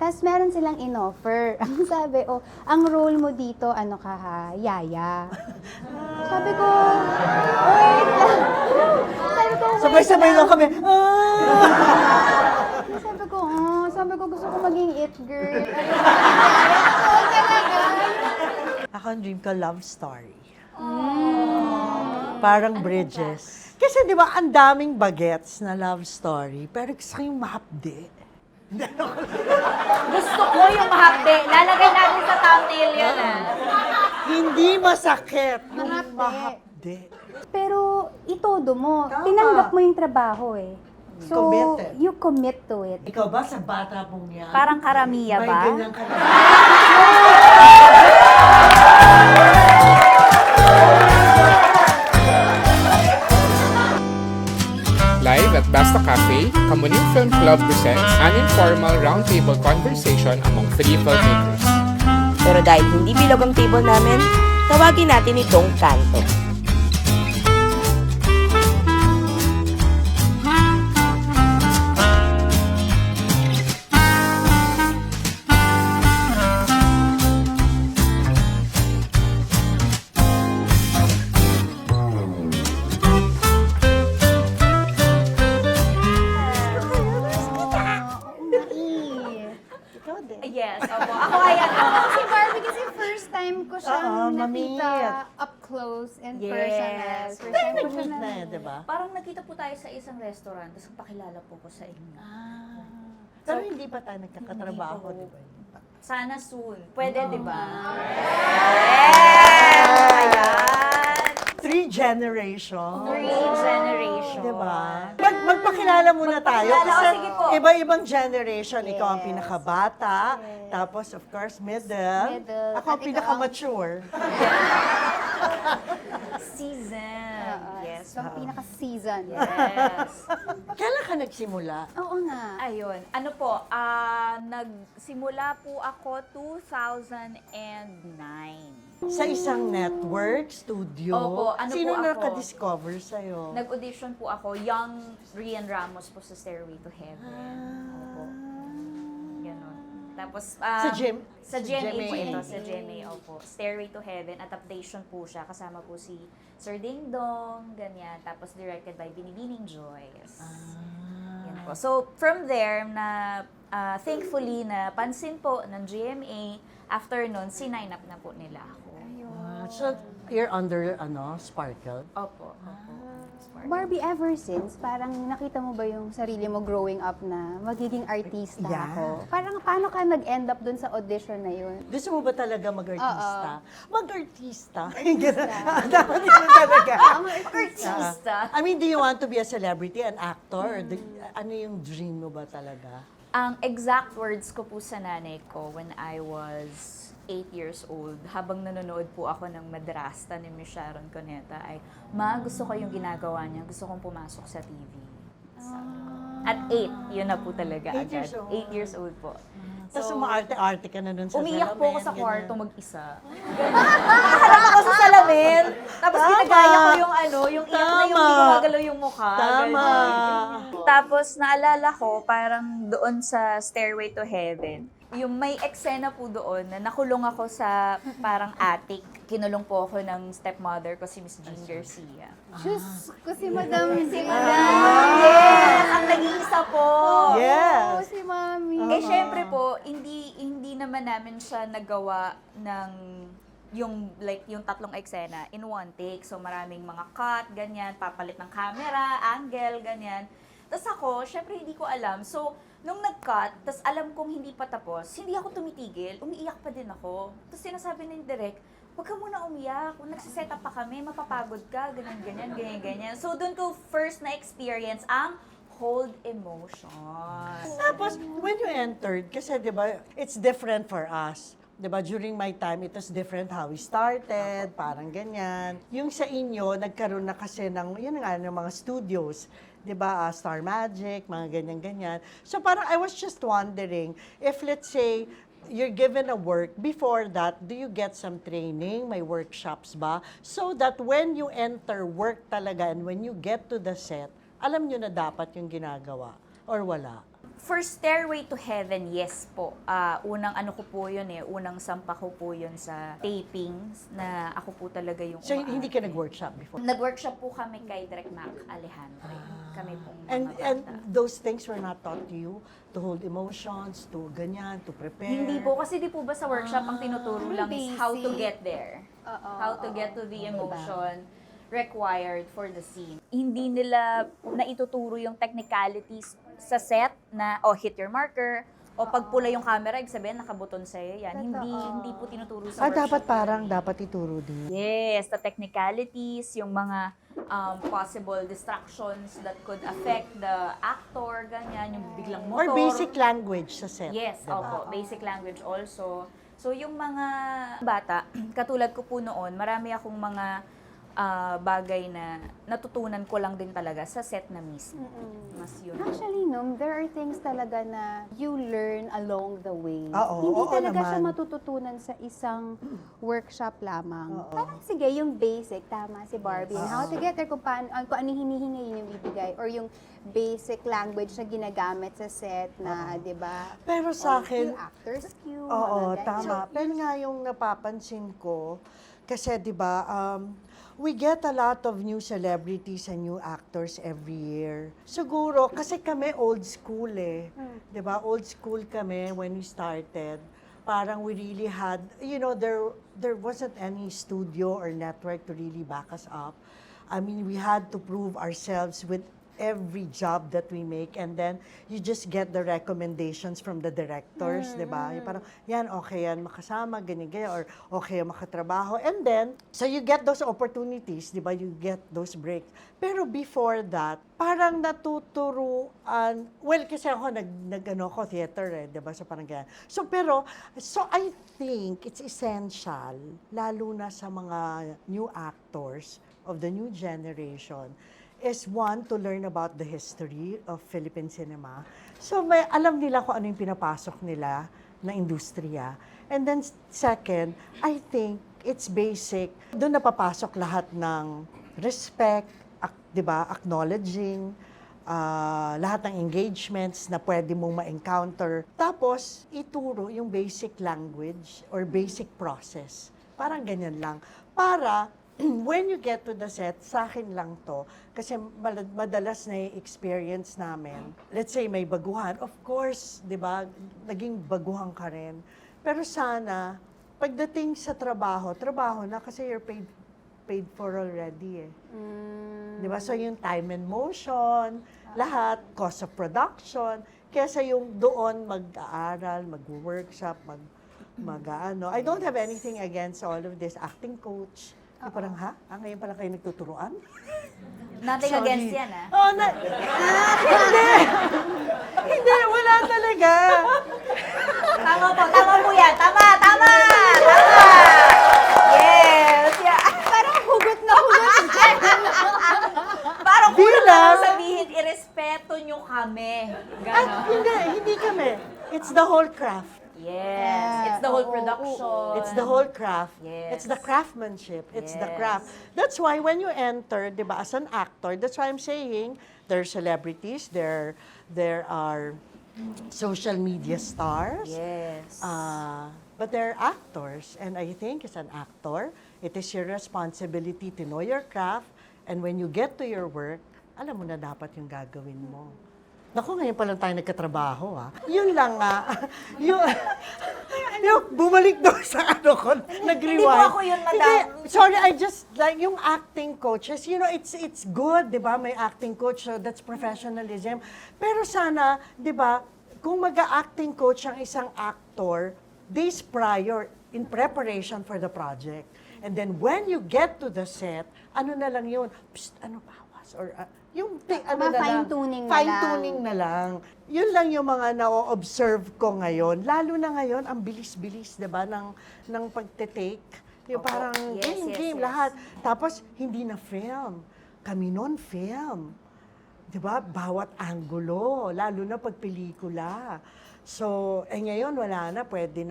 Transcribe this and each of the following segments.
Tapos meron silang in-offer. Ang sabi, oh, ang role mo dito, ano ka ha, yaya. Sabi ko, wait lang. Sabi ko, wait Sabay-sabay lang kami. Sabi ko, gusto ko maging it girl. Ako ang dream ko, love story. Parang Bridges. Kasi di ba, ang daming bagets na love story, pero gusto ko yung mahapdi. Gusto ko yung mahapde. Lalagay natin sa thumbnail yun Hindi masakit yung Mahapdi. mahapdi. Pero itodo mo, Tama. tinanggap mo yung trabaho eh. So, Committed. you commit to it. Ikaw ba, sa bata mong yan? Parang karamiya may ba? ganyan ka na. Live at Basta Cafe, Kamuning Film Club presents an informal roundtable conversation among three filmmakers. Pero dahil hindi bilog ang table namin, tawagin natin itong kanto. Ikaw din. Yes, opo. Ako ay ano. Si Barbie kasi first time ko siyang Oo, nakita mamit. up close and Yes. personal. First time ko siya Nag-meet na na. eh, di ba? Parang nakita po tayo sa isang restaurant, tapos pakilala po ko sa inyo. Pero hindi pa tayo nagkakatrabaho, Hindi di po. ba? Sana soon. Pwede, di ba? Ayan! Three generations. Three generation. Di ba? Magpakilala muna tayo. Magpakilala. Kasi O, sige po. iba-ibang generation. Ikaw ang Yes. pinakabata. Tapos, of course, middle. Middle. Ako ang At ikaw pinaka-mature. Season. Yes. So, ang pinaka-season. Yes. Kailan ka nagsimula? Oo nga. Ayun. Ano po, nagsimula po ako 2009. Sa isang network, studio. Opo, ano Sino po ako? naka-discover sa'yo? Nag-audition po ako, young Rian Ramos po sa Stairway to Heaven. Opo. Ganon. Tapos, Sa gym? Sa GMA po GMA. ito, sa GMA, opo. Stairway to Heaven, adaptation po siya. Kasama po si Sir Ding Dong, ganyan. Tapos directed by Binibining Joyce. Yan po. So, from there, na thankfully, na pansin po ng GMA, after nun, sinign up na po nila ako. So, you're under, Sparkle? Opo, opo. Smart. Barbie, ever since, parang nakita mo ba yung sarili mo growing up na magiging artista Yeah. ako? Parang paano ka nag-end up dun sa audition na yun? Gusto mo ba talaga mag-artista? Mag-artista? Artista. Dapat yun talaga. Artista. I mean, do you want to be a celebrity, an actor? Ano yung dream mo ba talaga? Ang exact words ko po sa nanay ko when I was 8 years old, habang nanonood po ako ng Madrasta ni Miss Sharon Cuneta, ay, Ma, gusto ko yung ginagawa niya, gusto kong pumasok sa TV. Sabi ko. At 8, yun na po talaga 8 years agad. old? 8 years old po. Tapos umaarte-arte ka na nun sa Umiyak po ako sa salamin, kwarto ganyan. mag-isa. Nakaharap ako sa salamin. Tapos Tama. ginagaya ko yung yung iyak na yung Tama. hindi gumagalaw yung mukha. Tama. ganyan. Tapos naalala ko, parang doon sa Stairway to Heaven, yung may eksena po doon na nakulong ako sa parang attic. Kinulong po ako ng stepmother ko, si Miss Jean Garcia. Diyos ko si Madam Zilda. Yes! Ang nag-iisa po! Yes. Oo, si Mami. Eh, syempre po, hindi naman namin siya nagawa ng yung tatlong eksena in one take. So, maraming mga cut, ganyan, papalit ng camera, angle, ganyan. Tapos ako, syempre hindi ko alam. So, nung nag-cut, tapos alam kong hindi pa tapos, hindi ako tumitigil, umiiyak pa din ako. Tapos sinasabi ng direct, huwag ka muna umiyak, kung nagsiset up pa kami, mapapagod ka, ganyan. So, doon ko first na-experience ang hold emotion. Tapos, when you entered, kasi di ba, it's different for us. Di ba, during my time, it was different how we started, parang ganyan. Yung sa inyo, nagkaroon na kasi ng, yun nga, ng mga studios. Di ba, Star Magic, mga ganyan-ganyan. So parang I was just wondering, if let's say, you're given a work, before that, do you get some training? May workshops ba? So that when you enter work talaga and when you get to the set, alam nyo na dapat yung ginagawa or wala? For Stairway to Heaven, yes po. Unang ano ko po yun unang sampa ko po yun sa tapings na ako po talaga yung So, hindi ka nag-workshop before? Nag-workshop po kami kay Direk Mac Alejandro. Kami pong mga And bata. those things were not taught to you? To hold emotions, to ganyan, to prepare? Hindi po, kasi di po ba sa workshop ang tinuturo lang is how to Basic. get there. Oo, How to get to oo. the emotion required for the scene. Hindi nila naituturo yung technicalities sa set na, hit your marker, o pag pula yung camera, ibig sabihin nakabuton sa'yo yan. Hindi po tinuturo sa workshop. dapat ituro din. Yes, the technicalities, yung mga possible distractions that could affect the actor, ganyan, yung biglang Or motor. basic language sa set. Yes, diba? opo. Basic language also. So, yung mga bata, katulad ko po noon, marami akong mga bagay na natutunan ko lang din talaga sa set na mismo. Mas yun. Actually, no, there are things talaga na you learn along the way. Oo, Hindi oo talaga siya naman. matututunan sa isang workshop lamang. Oo. Parang sige, yung basic, tama si Barbie. Yes. How to get there, kung ano yung hinihingi, yun yung bibigay. Or yung basic language na ginagamit sa set na, di ba? Pero sa Or akin, yung actor's cue. oo, mga ganyan. tama. Pero nga yung napapansin ko, kasi di ba, we get a lot of new celebrities and new actors every year. Siguro, kasi kami old school di ba? Old school kami when we started. Parang we really had, there wasn't any studio or network to really back us up. I mean, we had to prove ourselves with every job that we make, and then you just get the recommendations from the directors, di ba? Yung parang, yan, okay yan makasama, ganyan, or okay yan makatrabaho. And then, so you get those opportunities, di ba? You get those breaks. Pero before that, parang natuturuan, well, kasi ako nag theater di ba? So parang ganyan. So I think it's essential, lalo na sa mga new actors of the new generation, is one, to learn about the history of Philippine cinema. So alam nila kung ano yung pinapasok nila na industriya. And then second, I think it's basic. Doon napapasok lahat ng respect, di ba, acknowledging, lahat ng engagements na pwede mong ma-encounter. Tapos, ituro yung basic language or basic process. Parang ganyan lang. Para when you get to the set, sa akin lang to, kasi madalas na experience namin, let's say may baguhan, of course, di ba, naging baguhan ka rin. Pero sana, pagdating sa trabaho na kasi you're paid for already Di ba? So yung time and motion, lahat, cost of production, kesa yung doon mag-aaral, mag-workshop, mag-ano. I don't have anything against all of this. Acting coach, yung parang, ngayon pala kayo nagtuturuan? Nothing Sorry. against yan, Hindi, wala talaga. Tama po yan. Tama! Yes! Yeah. Parang hugot na hugot. Parang kulang Bilang- lang sabihin, irespeto nyo kami. Ganon. Hindi kami. It's the whole craft. Yes. It's the whole production. It's the whole craft. Yes. It's the craftsmanship. It's the Yes. craft. That's why when you enter, di ba, as an actor, that's why I'm saying there are celebrities, there are social media stars. Yes. But they're actors. And I think as an actor, it is your responsibility to know your craft. And when you get to your work, alam mo na dapat yung gagawin mo. Naku, ngayon pa lang tayo nagkatrabaho, Yun lang nga. yung bumalik doon sa ano ko, nag-rewind. Hindi po ako yun, madam. Hindi, sorry, I just, like, yung acting coaches, it's good, di ba? May acting coach, so that's professionalism. Pero sana, di ba, kung mag-acting coach ang isang actor, days prior, in preparation for the project. And then when you get to the set, ano na lang yun? Psst, ano bawas? Or yung Ma-fine-tuning na lang. fine-tuning na lang. Yun lang yung mga na-observe ko ngayon. Lalo na ngayon, ang bilis-bilis, di ba, ng pagte-take. Yung Opo. parang Yes, game, yes. lahat. Tapos, hindi na film. Kami nun film. Di ba? Bawat anggulo, lalo na pag pelikula. So, ngayon wala na, pwede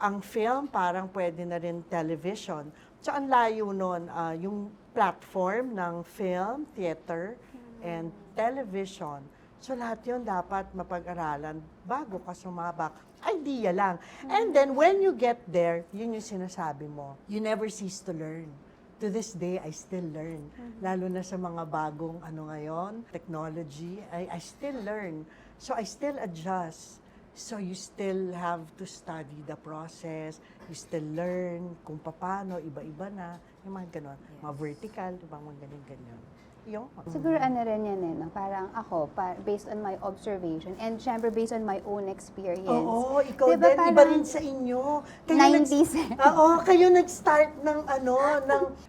ang film parang pwede na rin television. So, ang layo nun, yung platform ng film, theater, and television. So lahat yun dapat mapag-aralan bago ka sumabak. Idea lang. And then when you get there, yun yung sinasabi mo. You never cease to learn. To this day, I still learn. Lalo na sa mga bagong ngayon, technology, I still learn. So I still adjust. So you still have to study the process. You still learn kung paano, iba-iba na. Yung mga ganon. Mga vertical, diba? Mga ganyan-ganyan. Yun. Siguro rin yan no? Parang ako, based on my observation, and syempre based on my own experience. Oo, ikaw Diba din, iba parang rin sa inyo. 90s. Kayo nag-start ng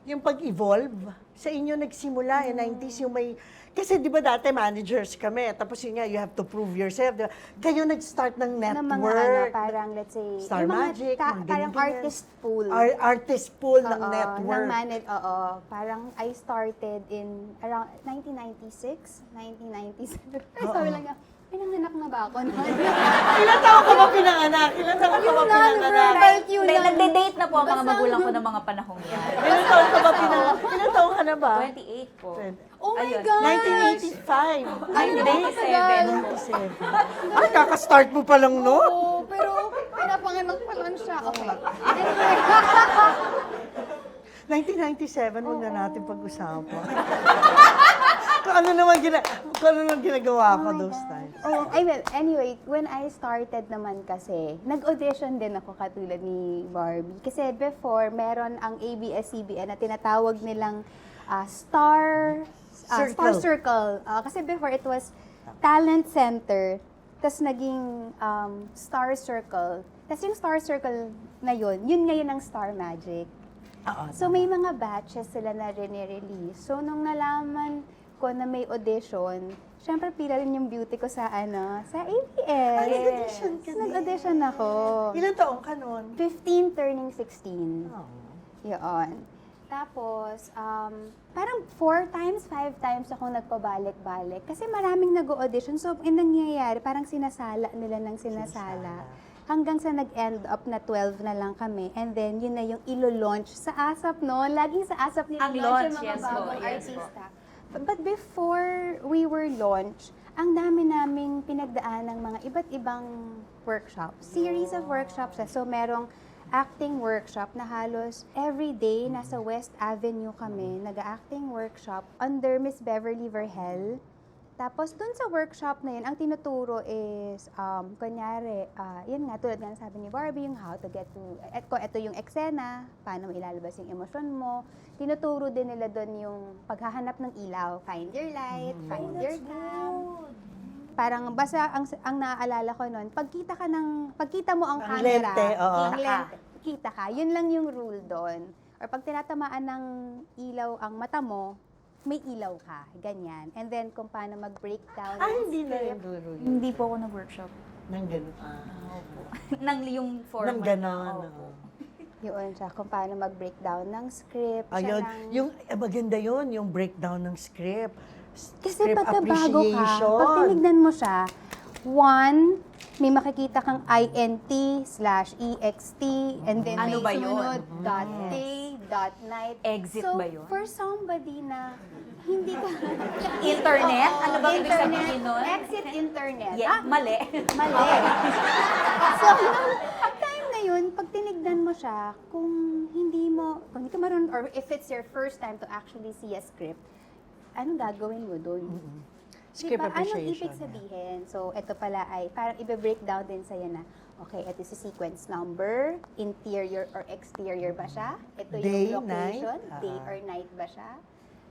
yung pag-evolve. Sa inyo nagsimula, 90s, yung may, kasi di ba dati managers kami, tapos yun nga, you have to prove yourself. Diba? Kayo nag-start ng ng mga network. parang let's say, Star yung mga Magic, mga parang ganyan-ganyan. artist pool. Artist pool ng Oo, network. Parang I started in around 1996, 1997. Oo. Sabi lang nga, pinanganak na ba ako noon? Ilan taon ka ba pinanganak? Ilan taon ka ba pinanganak? Like yun lang. Nagde-date na po ang mga Basta- magulang ko ng mga panahong yan. Ilan taon ka ba pinanganak? Ilan taon ka na ba? 28 po. Oh my Ayun. gosh! 1985. Ay, Ano hindi. ba katagal? 97. Ay, kaka-start mo pa lang, no? Oo, pero pinapanganak pa lang siya. Okay. Anyway. 1997, huwag na natin pag-usapan. kung ano naman ginagawa ko those times. Oh, anyway, when I started naman kasi, nag-audition din ako katulad ni Barbie. Kasi before, meron ang ABS-CBN na tinatawag nilang Star Circle. Kasi before, it was Talent Center. Tapos naging Star Circle. Tapos yung Star Circle na yun ngayon ang Star Magic. So may mga batches sila na rini-release. So nung nalaman ko na may audition, syempre pila rin yung beauty ko sa sa ABS. Ay, nag-audition ka din. Nag-audition ako. Ilan taong ka nun? 15 turning 16. Oh. Yun. Tapos, parang 4 times, 5 times ako nagpabalik-balik. Kasi maraming nag-audition. So, yung nangyayari, parang sinasala nila ng sinasala. Hanggang sa nag-end up na 12 na lang kami. And then, yun na yung ilo-launch sa ASAP noon. Laging sa ASAP Ang nila launch, yung mga yes po, bagong yes po. artista. But before we were launched, ang dami naming pinagdaan ng mga iba't ibang workshops. Series of workshops. So, merong acting workshop na halos every day nasa West Avenue kami, nag-acting workshop under Miss Beverly Verhel. Tapos dun sa workshop na yun, ang tinuturo is, kunyari, yun nga, tulad nga sabi ni Barbie, yung how to get to, ito yung eksena, paano mo ilalabas yung emosyon mo. Tinuturo din nila dun yung paghahanap ng ilaw, find your light, find your cam. Parang basta ang naaalala ko noon, pagkita mo ang Ang camera, lente, oo. ang lente, kita ka. Yun lang yung rule doon. Or pag tinatamaan ng ilaw ang mata mo, may ilaw ka, ganyan. And then kung paano mag-breakdown. Ay, hindi na yung guru yun. Hindi po ako nag-workshop. Nang gano'n. Nang yung format. Nang gano'n. Opo. Yun siya, kung paano mag-breakdown ng script. siya Ayun, ng- yung maganda yun, yung breakdown ng script. Kasi Script pagkabago ka, appreciation. pag tinignan mo siya, one, may makikita kang INT/EXT, and then Ano ba may yun? sumunod, .day, .night. Exit so, ba yun? for somebody na hindi ka... Internet? Oo, Ano ba ibig internet, sabihin nun? Exit internet. Yeah, mali. Mali. So, nung time na yun, pag tinignan mo siya, kung hindi ka marunong, or if it's your first time to actually see a script, anong gagawin mo doon? Script Diba? Anong appreciation. ibig sabihin? So, ito pala ay, parang i-breakdown din sa'yo na, okay, ito si sequence number, interior or exterior ba siya? Ito Day, yung location, night? day or night ba siya?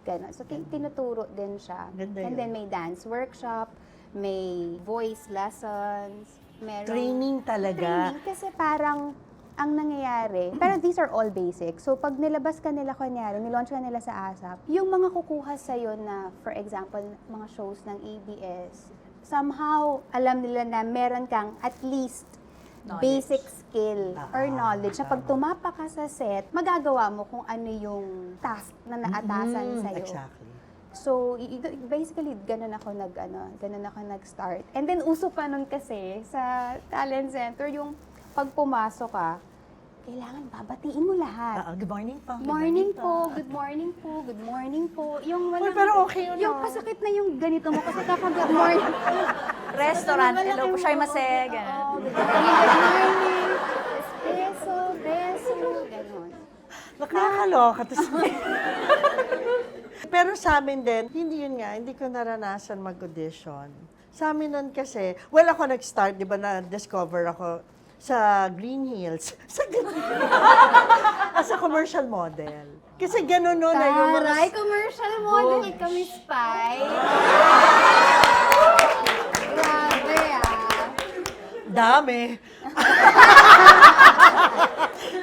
Ganon. So, tinuturo din siya. Ganda And yun. then may dance workshop, may voice lessons, merong... Training talaga. Training kasi parang ang nangyayari, pero these are all basic. So pag nilabas ka nila, kunyari, nilaunch ka nila sa ASAP, yung mga kukuha sa'yo na, for example, mga shows ng ABS, somehow, alam nila na meron kang at least Knowledge. basic skill or knowledge na pag tumapa ka sa set, magagawa mo kung ano yung task na naatasan sa'yo. Exactly. So, basically, ganun ako nag-start. And then, uso pa nun kasi sa talent center, yung pag pumasok ka, kailangan babatiin mo lahat. Good morning po. good Morning po, good morning po, good morning po. Yung walang, pero okay yun, yung ah. pasakit na yung ganito mo kasi kaka-good morning. Restaurant, Wala hello po, kang- siya mase, Oo, gano'n. good morning. Espresso, beso, gano'n. Nakakaloka. Pero sa amin din, hindi yun nga, hindi ko naranasan mag-audition. Sa amin nun kasi, well, ako nag-start, di ba, na-discover ako sa Green Hills. As a commercial model. Kasi gano'n nun na yung mga... Taray, commercial model kami, Spy. Grabe Dami.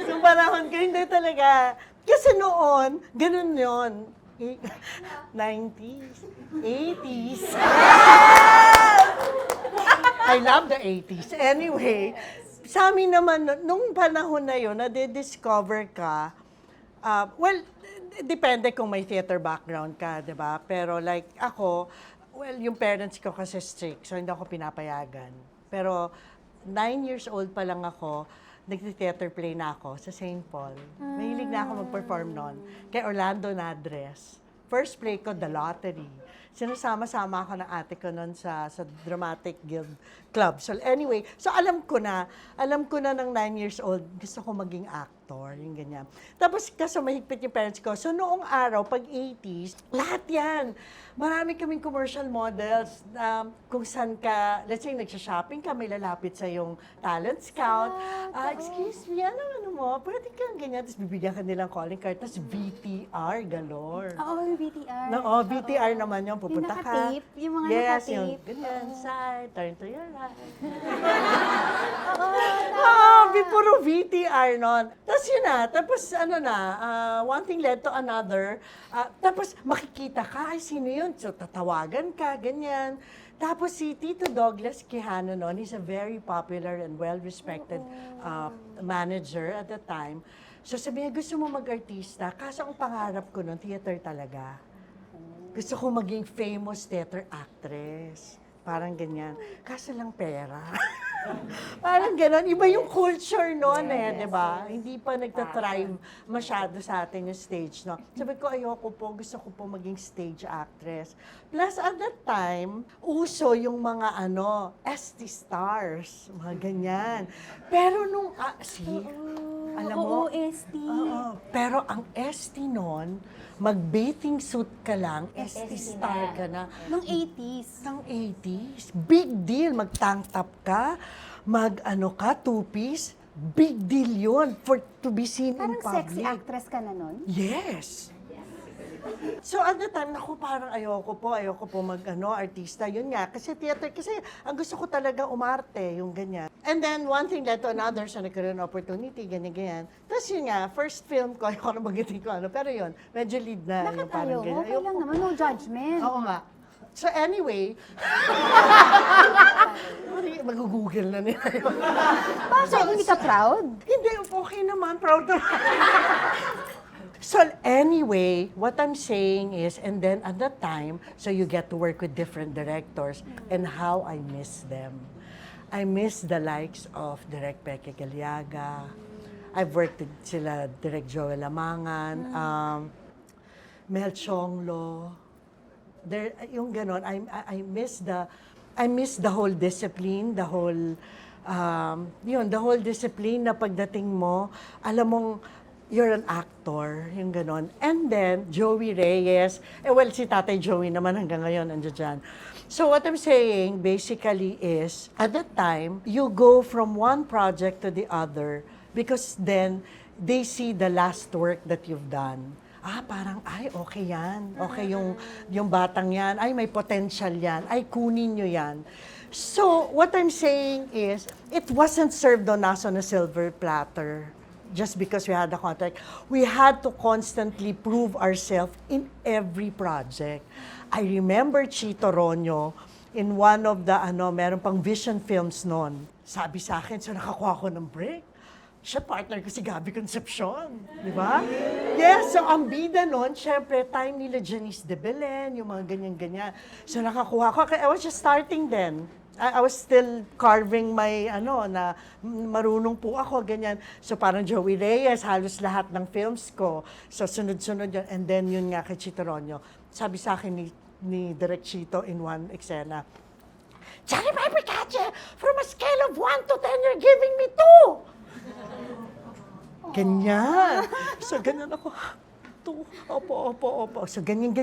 Yung panahon ko, hindi talaga. Kasi noon, ganun yun. 90s, 80s. I love the 80s. Anyway, sa amin naman, nung panahon na yun, nade-discover ka, well, depende kung may theater background ka, di ba? Pero like ako, well, yung parents ko kasi strict, so hindi ako pinapayagan. Pero 9 years old pa lang ako, nag-theater play na ako sa St. Paul. Mahilig na ako mag-perform noon. Kay Orlando Nadres. First play ko, The Lottery. Sinasama-sama ako ng ate ko noon sa Dramatic Guild Club. So anyway, so alam ko na ng 9 years old, gusto ko maging actor, yung ganyan. Tapos kaso mahigpit yung parents ko. So noong araw, pag 80s, lahat yan. Marami kaming commercial models. Kung saan ka, let's say, nagsha-shopping ka, may lalapit sa yung talent scout. Excuse me, ano mo? Pwede kang ganyan. Tapos bibigyan ka nilang calling card. Tapos VTR galore. Oo, yung BTR. No, VTR naman yun. Pupunta Yung ka. naka-tape, yung mga yes, naka-tape. yung ganyan, side, turn to your right. Oo, Puro VTR nun. Tapos yun na, tapos ano na, one thing led to another. Tapos makikita ka, ay sino yun? So tatawagan ka, ganyan. Tapos si Tito Douglas Quijano noon, he's a very popular and well-respected manager at the time. So sabi niya, gusto mo mag-artista? Kaso ang pangarap ko noon, theater talaga. Gusto ko maging famous theater actress. Parang ganyan. Kaso lang pera. Parang gano'n. Iba yung culture noon di ba? Hindi pa nagtatrive masyado sa atin yung stage, no? Sabi ko, ayoko po, gusto ko po maging stage actress. Plus, at that time, uso yung mga ST stars, mga ganyan. Pero nung, alam mo, OST. oo, pero ang ST noon, mag-bathing suit ka lang, ST star ka na. Nung 80s. Ng 80s, big deal. Mag-tank top ka, two-piece, big deal yun to be seen in Parang public. sexy actress ka na nun? Yes. So at the time, parang ayoko po artista. Yun nga, kasi theater, kasi ang gusto ko talaga umarte, yung ganyan. And then, one thing led to another, so nagkaroon ng opportunity, ganyan. Tapos yun nga, first film ko, ayoko na magitin ko pero yun, medyo lead na. Bakit yung parang ayaw? ganyan. Okay lang naman, no judgment. Oo nga. So anyway, mag-google na nila yun. Bakit? Hindi ka proud? Hindi, okay naman, proud naman. So anyway, what I'm saying is, and then at that time, so you get to work with different directors and how I miss them. I miss the likes of Direk Peke Galiaga. I've worked with sila Direk Joel Amangan, Mel Chonglo. There, yung ganon, I miss the whole discipline, the whole discipline na pagdating mo, alam mong you're an actor, yung ganon. And then, Joey Reyes, well, si Tatay Joey naman hanggang ngayon, nandiyan dyan. So what I'm saying, basically is, at that time, you go from one project to the other because then, they see the last work that you've done. Parang, okay yan. Okay yung batang yan. Ay, may potential yan. Ay, kunin nyo yan. So, what I'm saying is, it wasn't served on us on a silver platter just because we had a contract. We had to constantly prove ourselves in every project. I remember Chito Ronyo in one of the, meron pang Vision Films noon. Sabi sa akin, so nakakuha ko ng break. Siya partner ko si Gabby Concepcion, di ba? Yes, so ang bida noon, syempre, time nila Janice de Belen, yung mga ganyan-ganyan. So nakakuha ko, I was just starting then. I was still carving my, na marunong po ako, ganyan. So parang Joey Reyes, halos lahat ng films ko. So sunod-sunod yun. And then yun nga kay Chito Ronyo, sabi sa akin ni Direk Chito in one eksena, Johnny Piper Catcher, from a scale of 1 to 10, you're giving me 2. Ganyan. So ganyan ako. Opo. So, ganyan.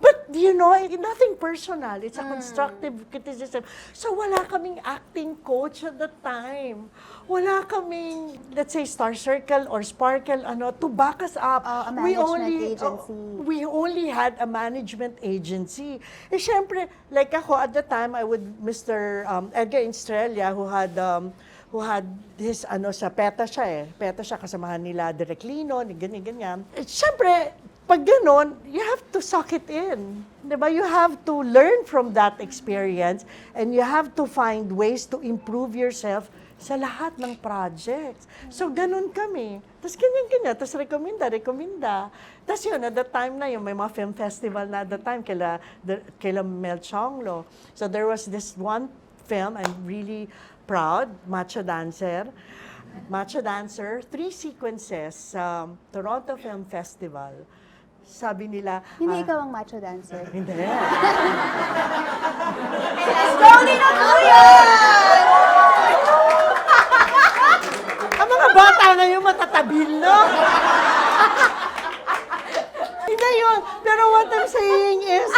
But, nothing personal. It's a constructive criticism. So, wala kaming acting coach at the time. Wala kaming, let's say, Star Circle or Sparkle, to back us up. A management agency. We only had a management agency. Eh, syempre, like ako, at the time, I would, Mr. Edgar Estrella, who had his, sa PETA siya PETA siya, kasamahan nila Direk Lino, ganyan. Siyempre, pag ganon, you have to suck it in. Diba? You have to learn from that experience and you have to find ways to improve yourself sa lahat ng projects. So, ganon kami. Tapos ganyan. Tapos rekomenda. Tapos yun, at that time na yun, may mga film festival na at that time, kaila Mel Chonglo. So, there was this one film, I'm really proud, Macho Dancer, 3 sequences sa Toronto Film Festival. Sabi nila, Hindi ikaw ang macho dancer. hindi. Slowly na po yan! Ang mga bata ngayon matatabil, no? Hindi yun. Pero what I'm saying is,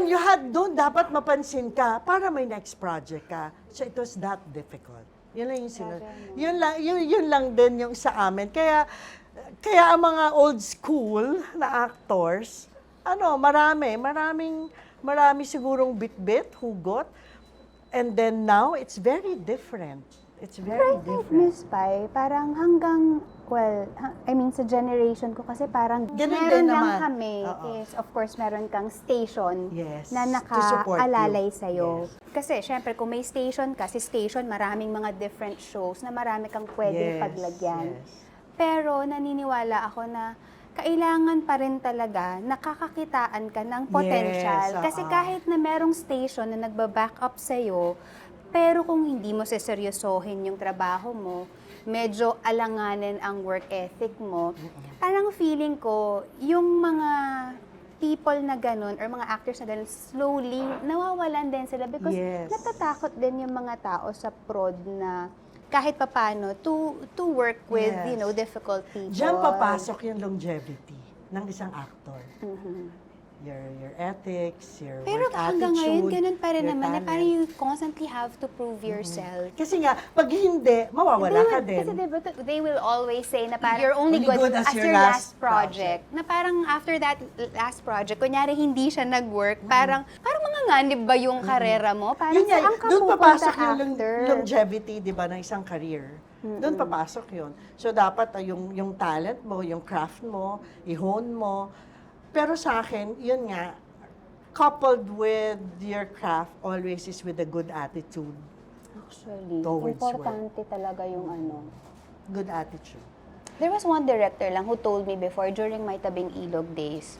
you had, doon dapat mapansin ka para may next project ka. So it was that difficult. Yun lang yung yun lang din yung sa amin. Kaya ang mga old school na actors, marami sigurong bit-bit, hugot. And then now, it's very different. It's very different. Miss Pai, parang hanggang, sa generation ko kasi parang Ganun meron din lang naman. kami. Oo. Is, of course, meron kang station Yes, na to support nakaalalay you. sa'yo. Yes. Kasi, syempre, kung may station kasi station, maraming mga different shows na marami kang pwedeng Yes, paglagyan. yes. Pero, naniniwala ako na kailangan pa rin talaga nakakakitaan ka ng potential. Yes, Kasi kahit na merong station na nagba-back up sa'yo, pero kung hindi mo seseryosohin yung trabaho mo, medyo alanganin ang work ethic mo, parang feeling ko, yung mga people na ganun, or mga actors na ganun, slowly, nawawalan din sila because Yes. natatakot din yung mga tao sa prod na kahit papano to work with, Yes. difficult people. Diyan papasok yung longevity ng isang actor. Mhm. Your ethics, your Pero work hanggang attitude, ngayon, ganun pa rin your naman. talent. Parang you constantly have to prove yourself. Kasi nga, pag hindi, mawawala ka din. Kasi diba, they will always say na parang you're only Only good, good as your last project. Na parang after that last project, kunyari hindi siya nag-work, parang mga nganib ba yung karera mo? Parang Yun nga, saan ka doon pupunta papasok yung after? longevity, di ba, ng isang career. Doon papasok yun. So, dapat yung talent mo, yung craft mo, i-hone mo. Pero sa akin, yun nga, coupled with your craft always is with a good attitude. Actually, Towards importante talaga yung Good attitude. There was one director lang who told me before during my Tabing Ilog days.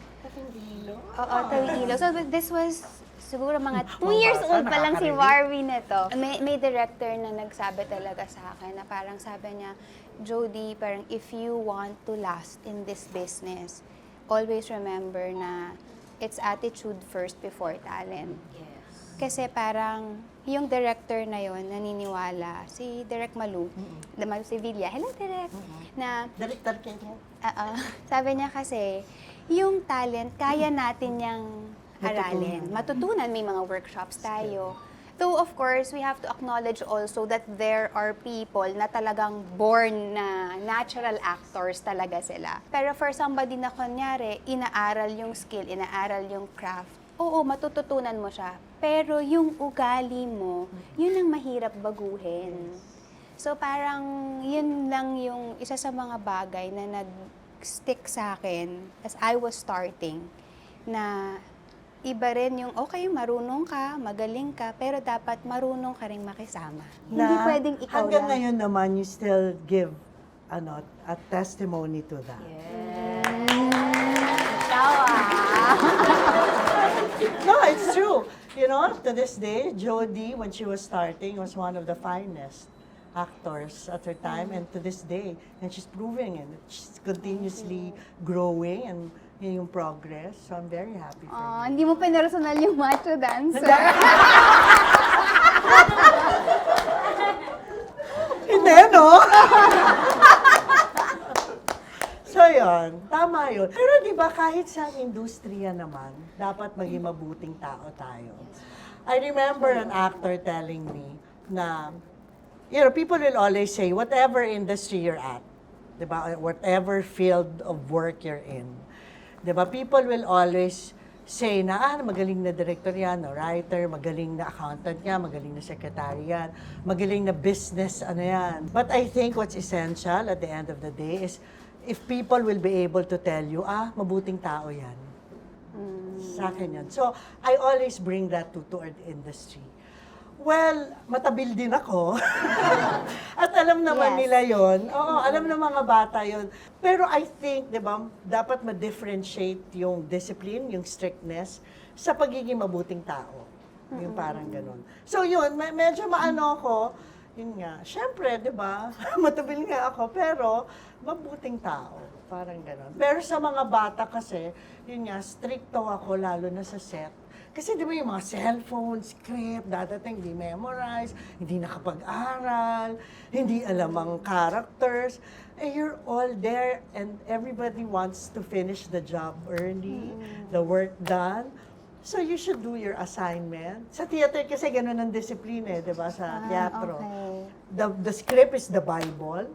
Oo, Tabing Ilog. So this was siguro mga 2 years bata, old pa lang si nakaka-relate. Warwi na to. May director na nagsabi talaga sa akin na parang sabi niya, Jody, parang if you want to last in this business, always remember na it's attitude first before talent. Kasi parang yung director na yon naniniwala, si Direk Malu, Malu Sevilla, hello Direk, na Director kayo. sabi niya kasi, yung talent, kaya natin niyang aralin. Matutunan, may mga workshops tayo. Though, of course, we have to acknowledge also that there are people na talagang born na natural actors talaga sila. Pero for somebody na kunyari, inaaral yung skill, inaaral yung craft, oo, matututunan mo siya. Pero yung ugali mo, yun ang mahirap baguhin. So parang yun lang yung isa sa mga bagay na nag-stick sa akin as I was starting, na iba rin yung, okay, marunong ka, magaling ka, pero dapat marunong ka rin makisama. Hindi pwedeng ikaw hanggang lang. ngayon naman, you still give a testimony to that. Tawa. No, it's true. You know, to this day, Jodie, when she was starting, was one of the finest actors at her time, and to this day, and she's proving it. She's continuously growing, and yun yung progress. So I'm very happy for her. Hindi mo pinersonal yung macho dancer. Hindi, no? So yun, tama yun. Pero di ba kahit sa industriya naman, dapat maging mabuting tao tayo. I remember an actor telling me na, you know, people will always say, whatever industry you're at, di ba, whatever field of work you're in, di ba, people will always say na, magaling na director yan, o writer, magaling na accountant yan, magaling na secretary yan, magaling na business, ano yan. But I think what's essential at the end of the day is, if people will be able to tell you, mabuting tao yan. Sa akin yan. So, I always bring that to our industry. Well, matabil din ako. At alam naman Yes. nila yon. Oo, alam ng mga bata yon. Pero I think, di ba, dapat ma-differentiate yung discipline, yung strictness, sa pagiging mabuting tao. Yung parang ganun. So yun, medyo maano ako, yun nga, syempre, di ba, matabil nga ako, pero mabuting tao. Parang gano'n. Pero sa mga bata kasi, yun nga, stricto ako, lalo na sa set. Kasi di ba yung mga cellphone, script, dadating, hindi memorize, hindi nakapag-aral, hindi alam ang characters. You're all there and everybody wants to finish the job early, the work done. So you should do your assignment. Sa theater kasi ganun ang discipline di ba, sa teatro. Okay. The script is the Bible.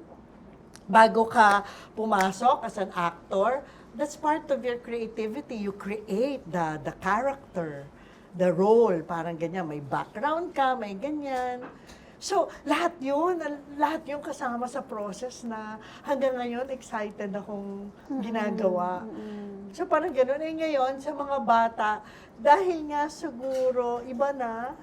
Bago ka pumasok as an actor, that's part of your creativity. You create the character, the role, parang ganyan. May background ka, may ganyan. So, lahat yun kasama sa process na hanggang ngayon excited akong ginagawa. So, parang gano'n. Ngayon, sa mga bata, dahil nga siguro, iba na.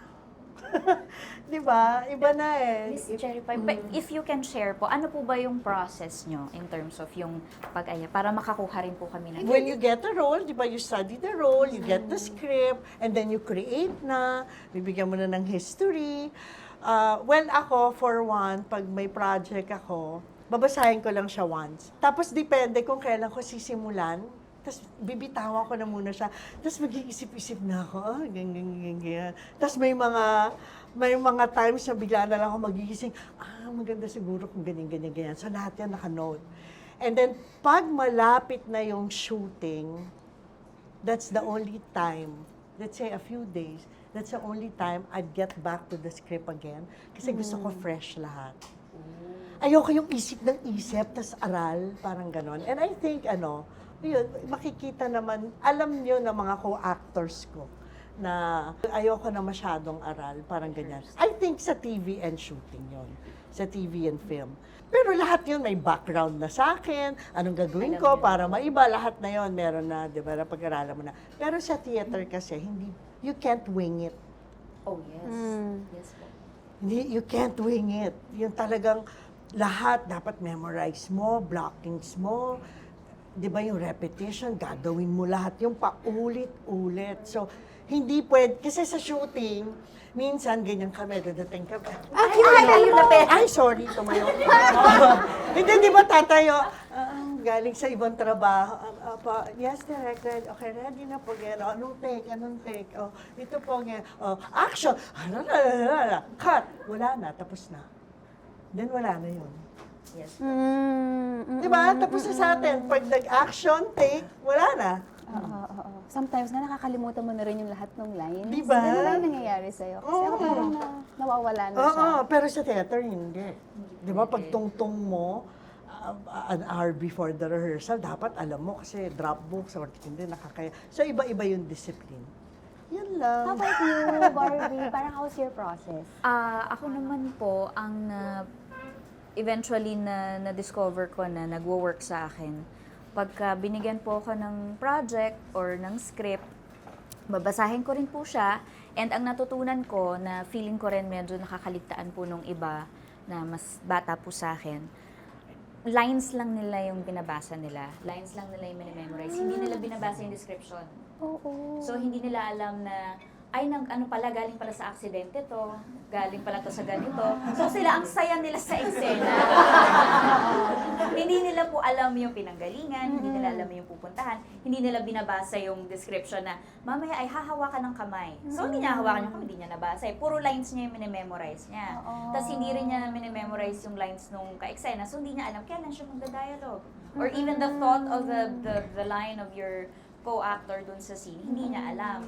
Di ba? Iba na Miss Cherry Pie, but if you can share po, ano po ba yung process nyo in terms of yung pag-aya para makakuha rin po kami ng... When you get a role, di ba, you study the role, you get the script, and then you create na, bibigyan mo na ng history. Well, ako, for one, pag may project ako, babasahin ko lang siya once. Tapos, depende kung kailan ko sisimulan. Tapos, bibitawan ko na muna siya. Tapos, mag-iisip-isip na ako, ganyan. Tapos, may mga times na bigla na lang ako magigising, maganda siguro kung ganyan. So, lahat yan naka-note. And then, pag malapit na yung shooting, that's the only time, let's say a few days, that's the only time I'd get back to the script again. Kasi gusto ko fresh lahat. Ayoko yung isip ng isip, tas aral, parang ganon. And I think, yun, makikita naman, alam niyo na mga co-actors ko, na ayoko na masyadong aral, parang ganyan. I think sa TV and shooting yon, sa TV and film. Pero lahat yun may background na sa akin, anong gagawin ko para maiba, lahat na yon meron na, di ba, pag-aralan mo na. Pero sa theater kasi, hindi, you can't wing it. Oh, yes. Yes po. Hindi, you can't wing it. Yung talagang lahat dapat memorize mo, blockings mo, di ba yung repetition, gagawin mo lahat yung paulit-ulit. So, hindi pwede, kasi sa shooting, minsan ganyan kami, dadating kami. Ay, sorry, tumayo. Hindi, di ba tatayo? Galing sa ibang trabaho. Yes, director. Okay, ready na po. Anong take? Oh, ito po. Action! Cut! Wala na, tapos na. Then wala na yun. Yes. Di ba? Tapos na sa atin, pag nag-action, take, wala na. Oo. Sometimes nga nakakalimutan mo na rin yung lahat ng lines. Di ba? Ano ba yung nangyayari sa'yo? Kasi ako parang nawawala na siya. Oo, pero sa theater, hindi. Di ba? Pag tungtong mo, an hour before the rehearsal, dapat alam mo kasi drop books or hindi nakakaya. So, iba-iba yung discipline. Yan lang. How about you, Barbie? Parang how's your process? Ako naman po, ang eventually na-discover ko na nagwo-work sa akin, pagka binigyan po ako ng project or ng script, babasahin ko rin po siya, and ang natutunan ko na feeling ko rin medyo nakakaligtaan po nung iba na mas bata po sa akin, lines lang nila yung binabasa nila. Lines lang nila yung memorize. Hindi nila binabasa yung description. Oo. So, hindi nila alam na, ay, ano pala, galing pala sa aksidente to, galing pala to sa ganito. So sila, ang saya nila sa eksena. Hindi nila po alam yung pinanggalingan, hindi nila alam yung pupuntahan, hindi nila binabasa yung description na, mamaya ay hahawakan ng kamay. So hindi niya hahawakan yung kamay, hindi niya nabasa. Puro lines niya yung minimemorize niya. Tapos hindi rin niya minimemorize yung lines nung ka-eksena, so hindi niya alam kailan siya magda-dialogue. Or even the thought of the line of your co-actor dun sa scene, hindi niya alam.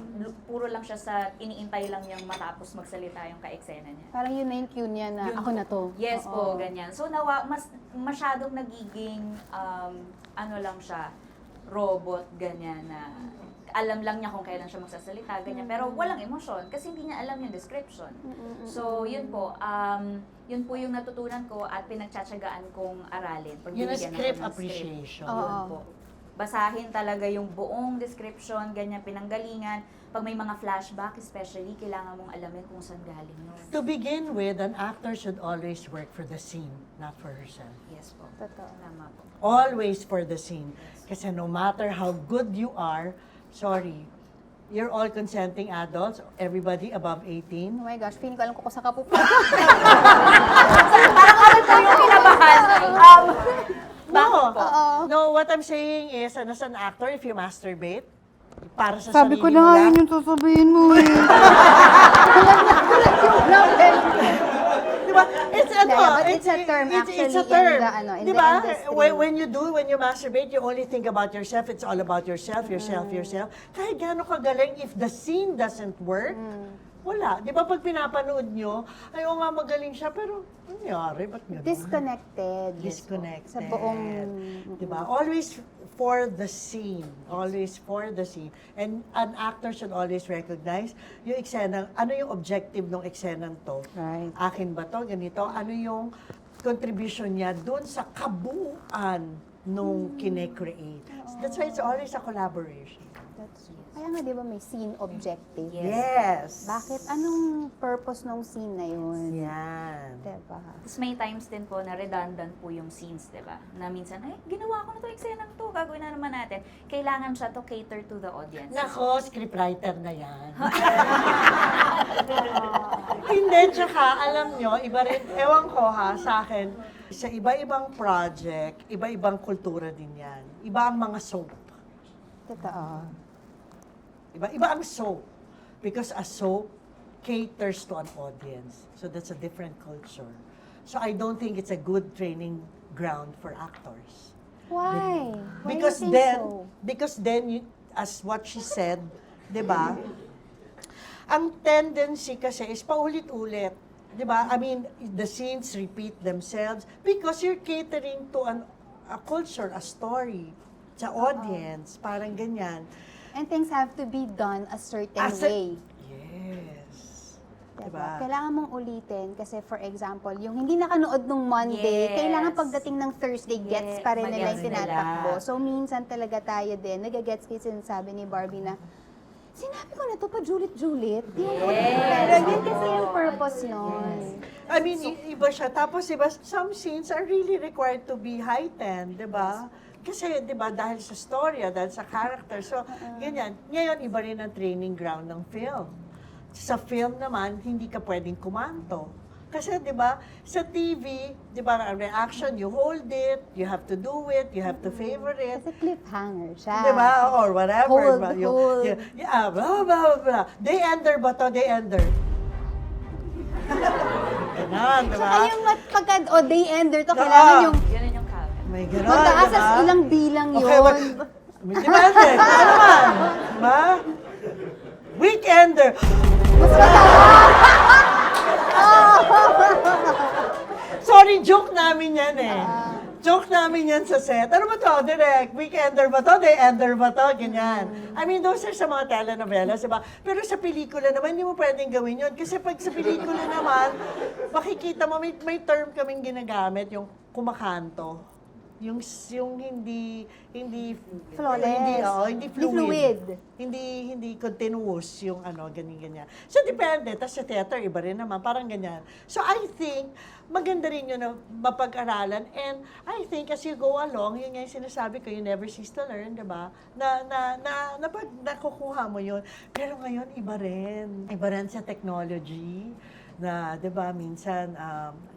Puro lang siya sa iniintay lang niyang matapos magsalita yung ka-eksena niya. Parang yun na yung cue niya na ako na to. Yes Oo. po, ganyan. So masyadong nagiging ano lang siya, robot, ganyan na alam lang niya kung kailan siya magsasalita, ganyan. Pero walang emosyon kasi hindi niya alam yung description. So yun po yung natutunan ko at pinagtsatsagaan kong aralin. Pag Yun ang binigyan ako script ng appreciation. Oo. Yun po. Basahin talaga yung buong description, ganyan, pinanggalingan. Pag may mga flashback, especially, kailangan mong alamin kung saan galing yun. To begin with, an actor should always work for the scene, not for herself. Yes po. Totoo. Tama po. Always for the scene. Kasi no matter how good you are, sorry, you're all consenting adults, everybody above 18. Oh my gosh, feeling ko alam ko kung saan ka pupunta. Parang kami po yung kinabahan. No, Oo. no, what I'm saying is, as an actor, if you masturbate, para sa Sabi ko sarili na mo nga lang, yun yung sasabihin mo eh. di ba? It's ano, Yeah, but it's a term it's a actually term. in the, ano, in Di the ba? industry. When you masturbate, you only think about yourself. It's all about yourself. Kahit gaano kagaling, if the scene doesn't work, wala. Di ba pag pinapanood nyo, ay, oo nga magaling siya, pero nangyari, ba't gano'n? Disconnected. Disconnected. Sa buong... Di ba? Always for the scene. Always for the scene. And an actor should always recognize yung eksena, ano yung objective ng eksenang to? Right. Akin ba to? Ganito? Ano yung contribution niya dun sa kabuuan nung kine-create? That's why it's always a collaboration. Kaya nga, di ba, may scene objective. Yes. Bakit? Anong purpose ng scene na yun? Yan. Diba? Tapos may times din po na redundant po yung scenes, di ba? Na minsan, ay, ginawa ko na to, eksenang to, gagawin na naman natin. Kailangan siya to cater to the audience. Nako, scriptwriter na yan. Hindi, tsaka alam nyo, iba rin, ewan ko ha, sa akin, sa iba-ibang project, iba-ibang kultura din yan. Iba ang mga soap. Totoo. Iba ang soap. Because a soap caters to an audience. So that's a different culture. So I don't think it's a good training ground for actors. Why? Why Because do you think then, so? because then, as what she said, di ba? Ang tendency kasi is paulit-ulit. Di ba? I mean, the scenes repeat themselves because you're catering to a culture, a story, sa audience, parang ganyan. And things have to be done a certain As a- way. Yes. Diba? Diba? Kailangan mong ulitin kasi for example, yung hindi nakanood nung Monday, Yes. kailangan pagdating ng Thursday, Yes, gets pa rin nila yung magets nila. tinatakbo. So minsan talaga tayo din, nagagets kasi sinasabi ni Barbie na, sinabi ko na to pa Juliet. Pero yun kasi yung purpose nun. I mean, iba siya. Tapos, diba, some scenes are really required to be heightened, diba? Kasi, diba, dahil sa storya, dahil sa character. So, ganyan. Ngayon, iba rin ang training ground ng film. Sa film naman, hindi ka pwedeng kumanto. Kasi, diba, sa TV, diba, ang reaction, you hold it, you have to do it, you have to favor it. Kasi cliffhanger siya. Diba? Or whatever. Hold, Yung- hold. Yeah, blah, blah, blah. They ender ba to? They ender. Ganun, diba? Saka yung pagka, day ender to, Oo. kailangan yung Ganun yung camera. May ganun, magtaas diba? as ilang bilang yun. Okay, depende. Ano naman? Diba? Weekender. Sorry, joke namin yan eh. Joke namin yan sa set. Ano ba to? Direct? Weekender ba to? Day-ender ba to? Ganyan. I mean, those are sa mga telenovelas, diba? Pero sa pelikula naman, hindi mo pwedeng gawin yun. Kasi pag sa pelikula naman, makikita mo, may term kaming ginagamit, yung kumakanto. yung hindi Flawless. hindi Hindi fluid. Hindi continuous yung ganyan. So depende. Tapos sa theater iba rin naman, parang ganyan. So I think maganda rin yun na mapag-aralan, and I think as you go along, yun nga yung sinasabi ko, you never cease to learn, 'di ba? Na pag nakukuha mo yun. Pero ngayon iba rin sa technology. Na, 'di ba, minsan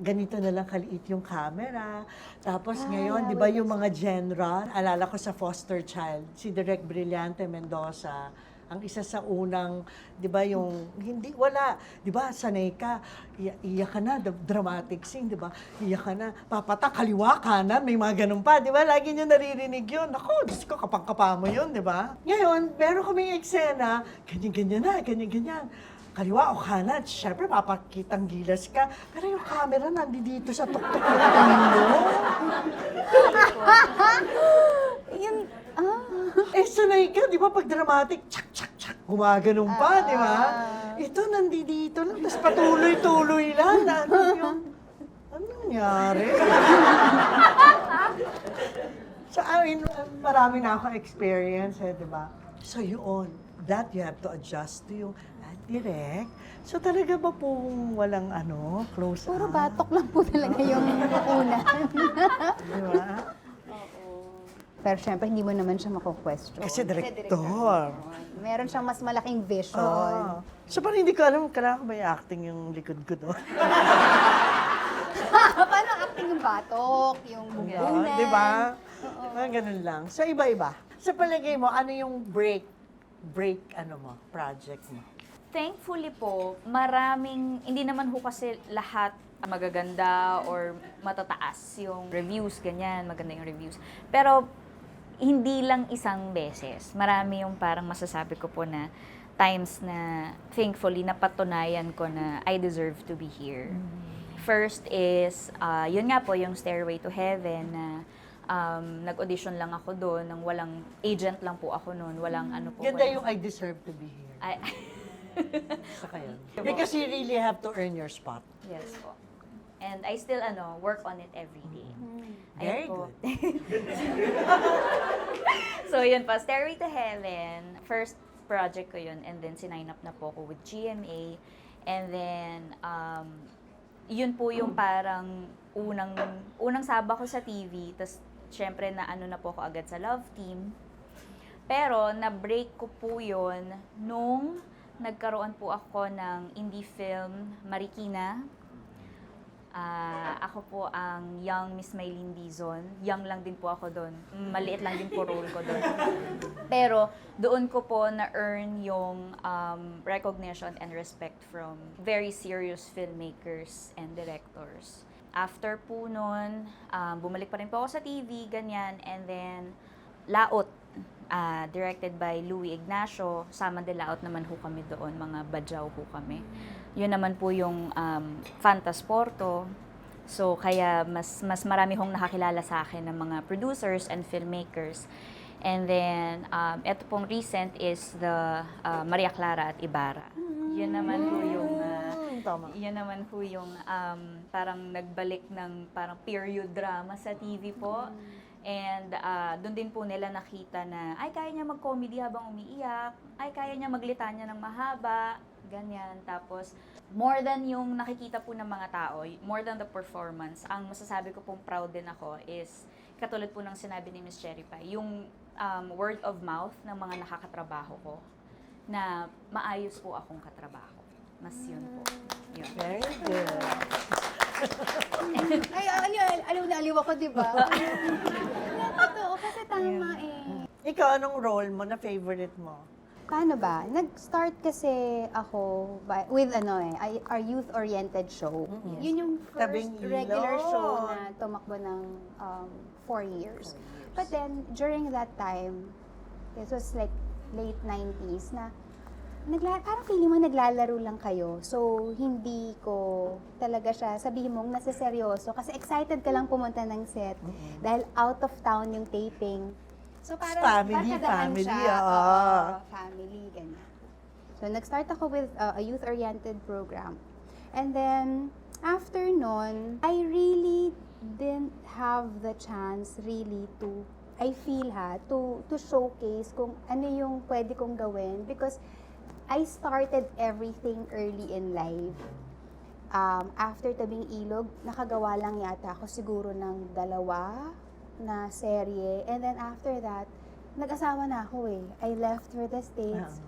ganito na lang kaliit yung camera. Tapos ngayon, 'di ba, yung mga genre, alala ko sa Foster Child, si Direk Brillante Mendoza, ang isa sa unang, 'di ba, yung hindi wala, 'di ba, sanay ka, iyak ka na, dramatic scene, 'di ba? Iyak ka na, papata kaliwa kanan, may mga ganun pa, 'di ba? Lagi niyo naririnig 'yun. Ako, Diyos ko, kapang-kapa mo 'yun, 'di ba? Ngayon, meron kaming eksena, ganyan. Kaliwa o kanan, syempre papakitang gilas ka. Pero yung camera nandito sa tuktok ng ulo. Yung, Sanay ka, di ba, pag dramatic, tsak, gumaganong pa, di ba? Ito, nandito lang, tapos patuloy-tuloy lang. Ano nangyari? So, I mean, marami na ako experience, di ba? So, yun, that you have to adjust to yung direct. So, talaga ba pong walang close puro up? batok lang po talaga yung una. Di ba? Pero syempre, hindi mo naman siya mako-question. Kasi director. Meron siyang mas malaking vision. So, parang hindi ko alam, kailangan ko ba yung acting yung likod ko doon? Paano acting yung batok, yung bubunan? Di ba? Ganun lang. So, iba-iba. Sa palagay mo, ano yung break project mo? Thankfully po, hindi naman ho kasi lahat magaganda or matataas yung reviews, ganyan, maganda yung reviews. Pero, hindi lang isang beses. Marami yung parang masasabi ko po na times na thankfully napatunayan ko na I deserve to be here. First is, yun nga po, yung Stairway to Heaven na nag-audition lang ako doon, nang walang agent lang po ako noon, walang ano po. Ganda yung I deserve to be here. Saka yun. Because you really have to earn your spot. Yes po. And I still work on it every day. Very Ayun po. good. So yun pa, Stairway to Heaven, first project ko yun, and then sinign up na po ako with GMA, and then yun po yung parang unang saba ko sa TV, tapos syempre na na po ako agad sa Love Team. Pero na-break ko po yun nung nagkaroon po ako ng indie film Marikina. Ako po ang young Miss Maylene Dizon. Young lang din po ako doon. Maliit lang din po role ko doon. Pero doon ko po na-earn yung recognition and respect from very serious filmmakers and directors. After po nun, bumalik pa rin po ako sa TV, ganyan. And then, Laot, directed by Louie Ignacio. Sama de Laot naman ho kami doon, mga badyaw ho kami. Yun naman po yung Fantasporto. So, kaya mas marami hong nakakilala sa akin ng mga producers and filmmakers. And then, eto pong recent is the Maria Clara at Ibarra. Yun naman po yung yun naman po yung parang nagbalik ng parang period drama sa TV po. And doon din po nila nakita na, ay, kaya niya mag-comedy habang umiiyak, ay, kaya niya maglitanya ng mahaba, ganyan. Tapos, more than yung nakikita po ng mga tao, more than the performance, ang masasabi ko pong proud din ako is, katulad po ng sinabi ni Miss Cherry Pie, yung word of mouth ng mga nakakatrabaho ko, na maayos po akong katrabaho. Mas yun po. Yun. Very good. Ay, aliw na aliw ako, di ba? Totoo, kasi tama eh. Ikaw, anong role mo na favorite mo? Paano ba? Nag-start kasi ako with our youth-oriented show. Yun yung first Tabing regular Ilog. show na tumakbo ng 4 years. But then, during that time, it was like late 90s na parang feeling mo naglalaro lang kayo. So, hindi ko talaga siya sabihin mong nasa-seryoso kasi excited ka lang pumunta ng set dahil out of town yung taping. So, parang barkadahan family, siya. oo. Family, ganyan. So, nag-start ako with a youth-oriented program. And then, after nun, I really didn't have the chance really to, I feel to showcase kung ano yung pwede kong gawin because I started everything early in life. After Tabing Ilog, nakagawa lang yata ako siguro ng 2 na serye. And then after that, nag-asawa na ako eh. I left for the States.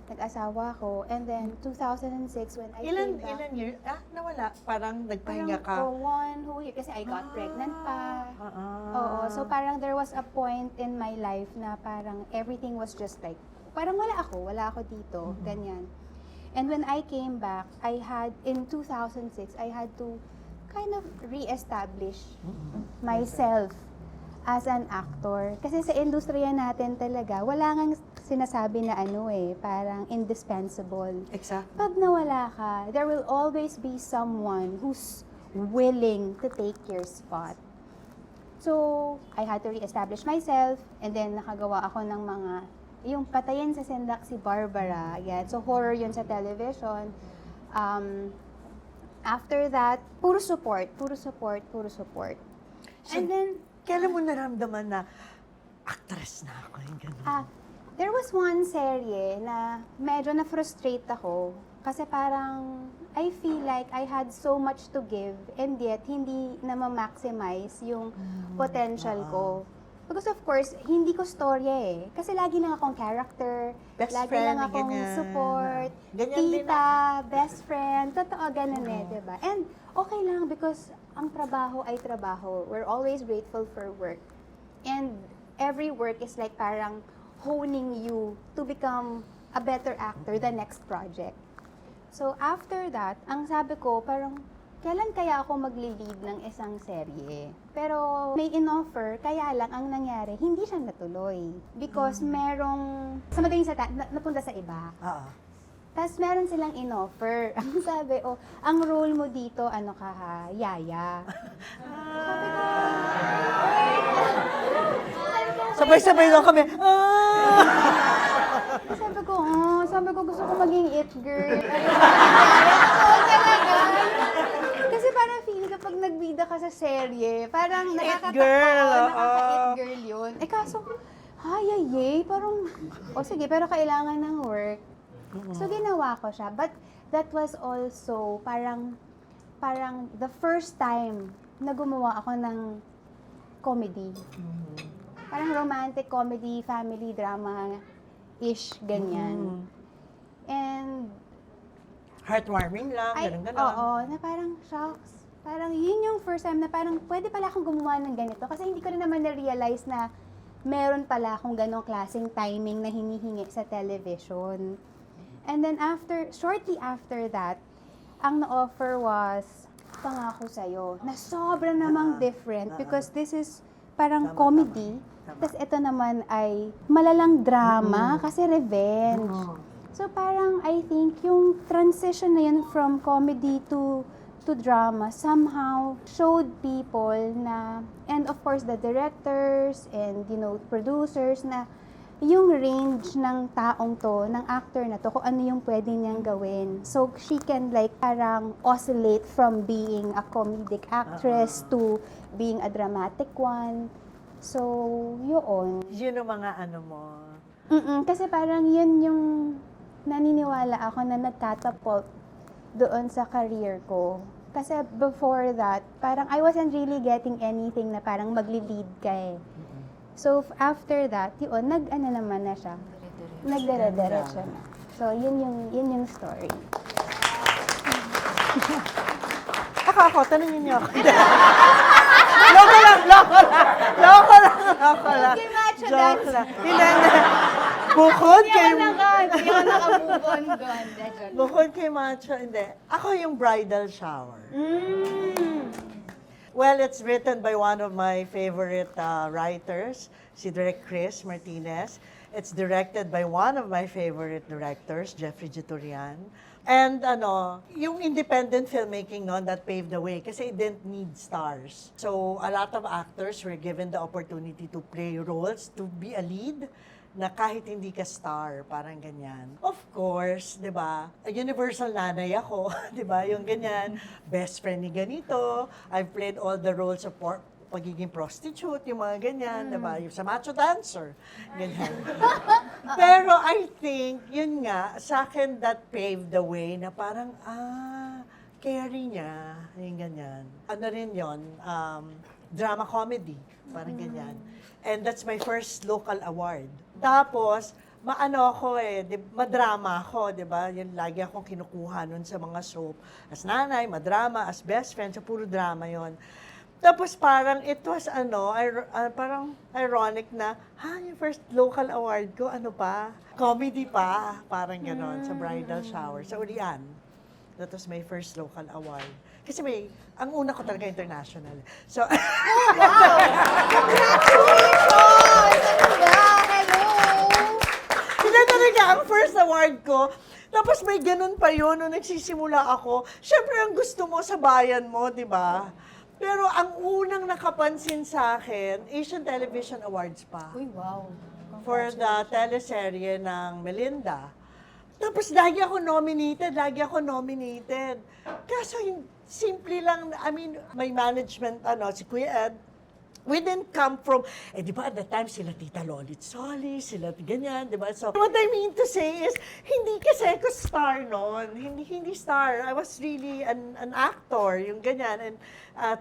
Nag-asawa ako. And then 2006 when I came back. Ilan years? Nawala. Parang nagpahinga ka. For 1 whole year. Kasi I got pregnant pa. Ah. Oo. So parang there was a point in my life na parang everything was just like, parang wala ako dito. Ganyan. And when I came back, in 2006, I had to kind of re-establish myself as an actor. Kasi sa industriya natin talaga, wala ngang sinasabi na parang indispensable. Exactly. Pag nawala ka, there will always be someone who's willing to take your spot. So, I had to re-establish myself, and then nakagawa ako ng mga, yung Patayin sa Sendak si Barbara, yan. So, horror yun sa television. After that, puro support. And then, Kailan mo naramdaman na actress na ako? Yung ganun. there was one serye na medyo na-frustrate ako kasi parang I feel like I had so much to give and yet hindi na ma-maximize yung potential ko. Because of course, hindi ko storya eh. Kasi lagi lang akong character, Best lagi friend, lang akong ganyan. support, Ganyan din tita, best friend, totoo ganun diba? And okay lang because ang trabaho ay trabaho. We're always grateful for work. And every work is like parang honing you to become a better actor the next project. So after that, ang sabi ko parang kailan kaya ako magli-lead ng isang serye? Pero may in-offer, kaya lang ang nangyari, hindi siya natuloy. Because merong, sa madaling napunta sa iba. Tapos meron silang in-offer. Ang sabi, ang role mo dito, ano ka ha, yaya. Sabay-sabay lang kami. Sabi ko, gusto ko maging it girl. Talaga. Kasi parang feeling kapag nagbida ka sa serye, parang nakakatakot, nakaka-it girl yun. Kaso, parang, sige, pero kailangan ng work. So, ginawa ko siya. But that was also parang the first time na gumawa ako ng comedy. Parang romantic comedy, family drama-ish, ganyan. And Heartwarming lang, ganun. oo, na parang shocks. Parang yun yung first time na parang pwede pala akong gumawa ng ganito. Kasi hindi ko rin naman na-realize na meron pala akong ganong klaseng timing na hinihingi sa television. And then shortly after that, ang na-offer was Pangako Sa'yo, na sobrang namang different because this is parang comedy. Tapos ito naman ay malalang drama kasi revenge. So parang I think yung transition na yun from comedy to drama somehow showed people na, and of course the directors and producers na yung range ng taong to, ng actor na to, kung ano yung pwede niyang gawin. So, she can parang oscillate from being a comedic actress to being a dramatic one. So, yun. Yun ang mga mo. Kasi parang yun yung naniniwala ako na nagkatapult doon sa career ko. Kasi before that, parang I wasn't really getting anything na parang magli-lead ka eh. So, after that, naman na siya. Nagdire-diretso na. So, yun yung story. Ako, tanungin niyo ako. Loko lang. Joke lang. Bukod kay Macho, hindi. Ako yung bridal shower. Well, it's written by one of my favorite writers, si Direk Chris Martinez. It's directed by one of my favorite directors, Jeffrey Jiturian. And yung independent filmmaking that paved the way kasi it didn't need stars. So a lot of actors were given the opportunity to play roles, to be a lead. na kahit hindi ka star, parang ganyan. Of course, di ba, universal nanay ako, di ba, yung ganyan, best friend ni ganito, I've played all the roles of pagiging prostitute, yung mga ganyan, di ba, yung sa macho dancer, ganyan. Pero I think, yun nga, sa akin that paved the way na parang, carry niya, yung ganyan. Ano rin yun, drama comedy, parang ganyan. And that's my first local award. Tapos, maano ako madrama ako, di ba? Yun, lagi akong kinukuha nun sa mga soap. As nanay, madrama, as best friend, so puro drama yon. Tapos parang it was parang ironic na, yung first local award ko, ano pa? Comedy pa, parang gano'n, sa bridal shower, sa Urian. That was my first local award. Kasi ang una ko talaga international. So, hindi talaga, ang first award ko, tapos may ganun pa yun, nung nagsisimula ako, syempre ang gusto mo sa bayan mo, di ba? Pero ang unang nakapansin sa akin, Asian Television Awards pa. Uy, wow. For the teleserye ng Melinda. Tapos lagi ako nominated. Kaso simple lang, I mean, may management, si Kuya Ed, we didn't come from, di ba at that time sila Tita Lolit Solis, sila ganyan, di ba? So, what I mean to say is, hindi kasi ako star noon. Hindi star. I was really an actor, yung ganyan. And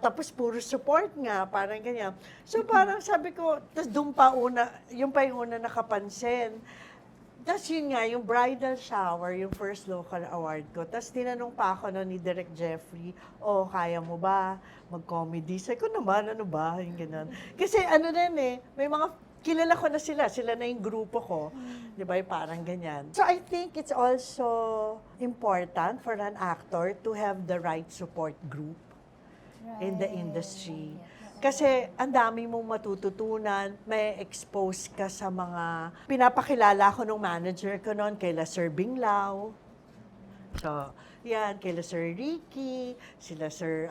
tapos puro support nga, parang ganyan. So parang sabi ko, tapos doon pa yung una nakapansin. Tapos yun nga, yung bridal shower, yung first local award ko. Tapos tinanong pa ako ni Direk Jeffrey, kaya mo ba mag-comedy? Sabi ko naman, ano ba? Yung ganun. Kasi may mga, kilala ko na sila na yung grupo ko. Di ba, parang ganyan. So I think it's also important for an actor to have the right support group in the industry. Kasi ang dami mong matututunan, may expose ka sa mga... Pinapakilala ko nung manager ko noon, kaila Sir Binglao. So, yan, kaila Sir Ricky, sila Sir,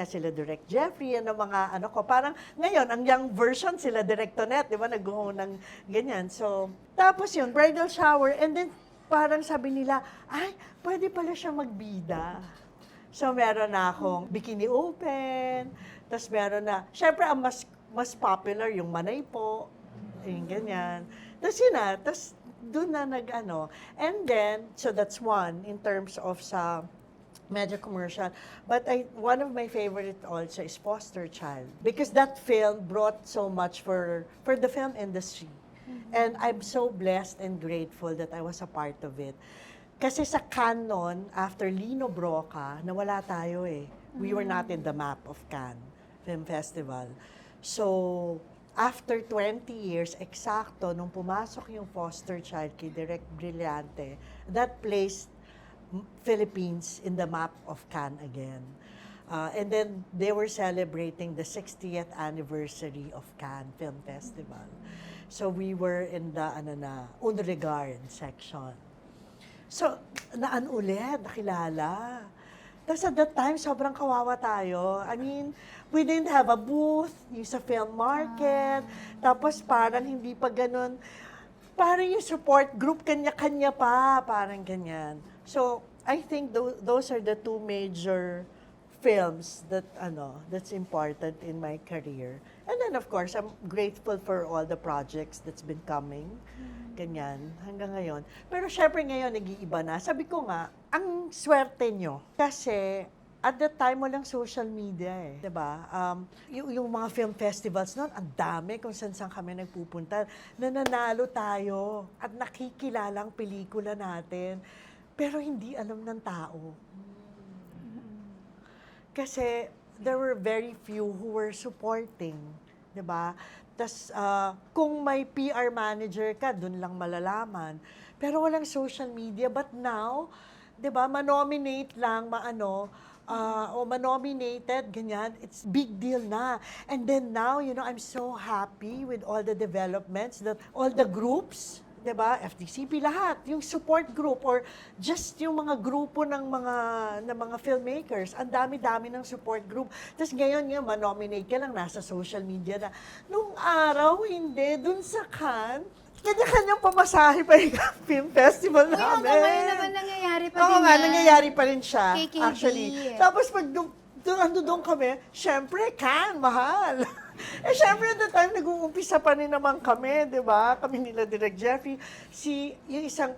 sila Direk Jeffrey, yan ang mga ko. Parang ngayon, ang young version, sila Direk Tonet, di ba, nag-go ng ganyan. So, tapos yun, bridal shower, and then parang sabi nila, pwede pala siya magbida. So, meron na akong Bikini Open, tapos meron na, syempre, ang mas popular yung Manay po, yung ganyan. Tapos yun na, tapos doon na And then, so that's one in terms of sa medyo commercial. But one of my favorite also is Foster Child. Because that film brought so much for the film industry. And I'm so blessed and grateful that I was a part of it. Kasi sa Cannes, after Lino Broca, nawala tayo We were not in the map of Cannes Film Festival. So, after 20 years, eksakto, nung pumasok yung Foster Child kay Direk Brillante, that placed Philippines in the map of Cannes again. And then, they were celebrating the 60th anniversary of Cannes Film Festival. So, we were in the, un regard section. So, nakilala. Tapos at that time, sobrang kawawa tayo. I mean, we didn't have a booth, yung sa film market. Tapos parang hindi pa ganun. Parang yung support group, kanya-kanya pa. Parang ganyan. So, I think those are the two major films that, that's important in my career. And then, of course, I'm grateful for all the projects that's been coming. Ganyan, hanggang ngayon. Pero syempre ngayon, nag-iiba na. Sabi ko nga, ang swerte nyo. Kasi, at that time, walang social media Diba? Yung mga film festivals noon, ang dami kung saan kami nagpupunta. Nananalo tayo at nakikilala ang pelikula natin. Pero hindi alam ng tao. Kasi, there were very few who were supporting. Diba? Tas kung may PR manager ka, dun lang malalaman. Pero walang social media. But now, di ba, manominate lang, o manominated, ganyan, it's big deal na. And then now, I'm so happy with all the developments, that all the groups, di ba, FDCP, lahat, yung support group or just yung mga grupo ng mga filmmakers, ang dami-dami ng support group. Tapos ngayon manominate ka lang, nasa social media na. Nung araw, hindi, dun sa Cannes, kanya-kanyang pamasahe pa yung film festival Uy, namin. hanggang ngayon naman nangyayari pa Oo din nga, yan. nangyayari pa rin siya, KKD. actually. Tapos pag doon kami, syempre, mahal. Eh, syempre, at the time, nag-uumpisa pa rin naman kami, di ba? Kami nila Direk Jeffrey. Yung isang,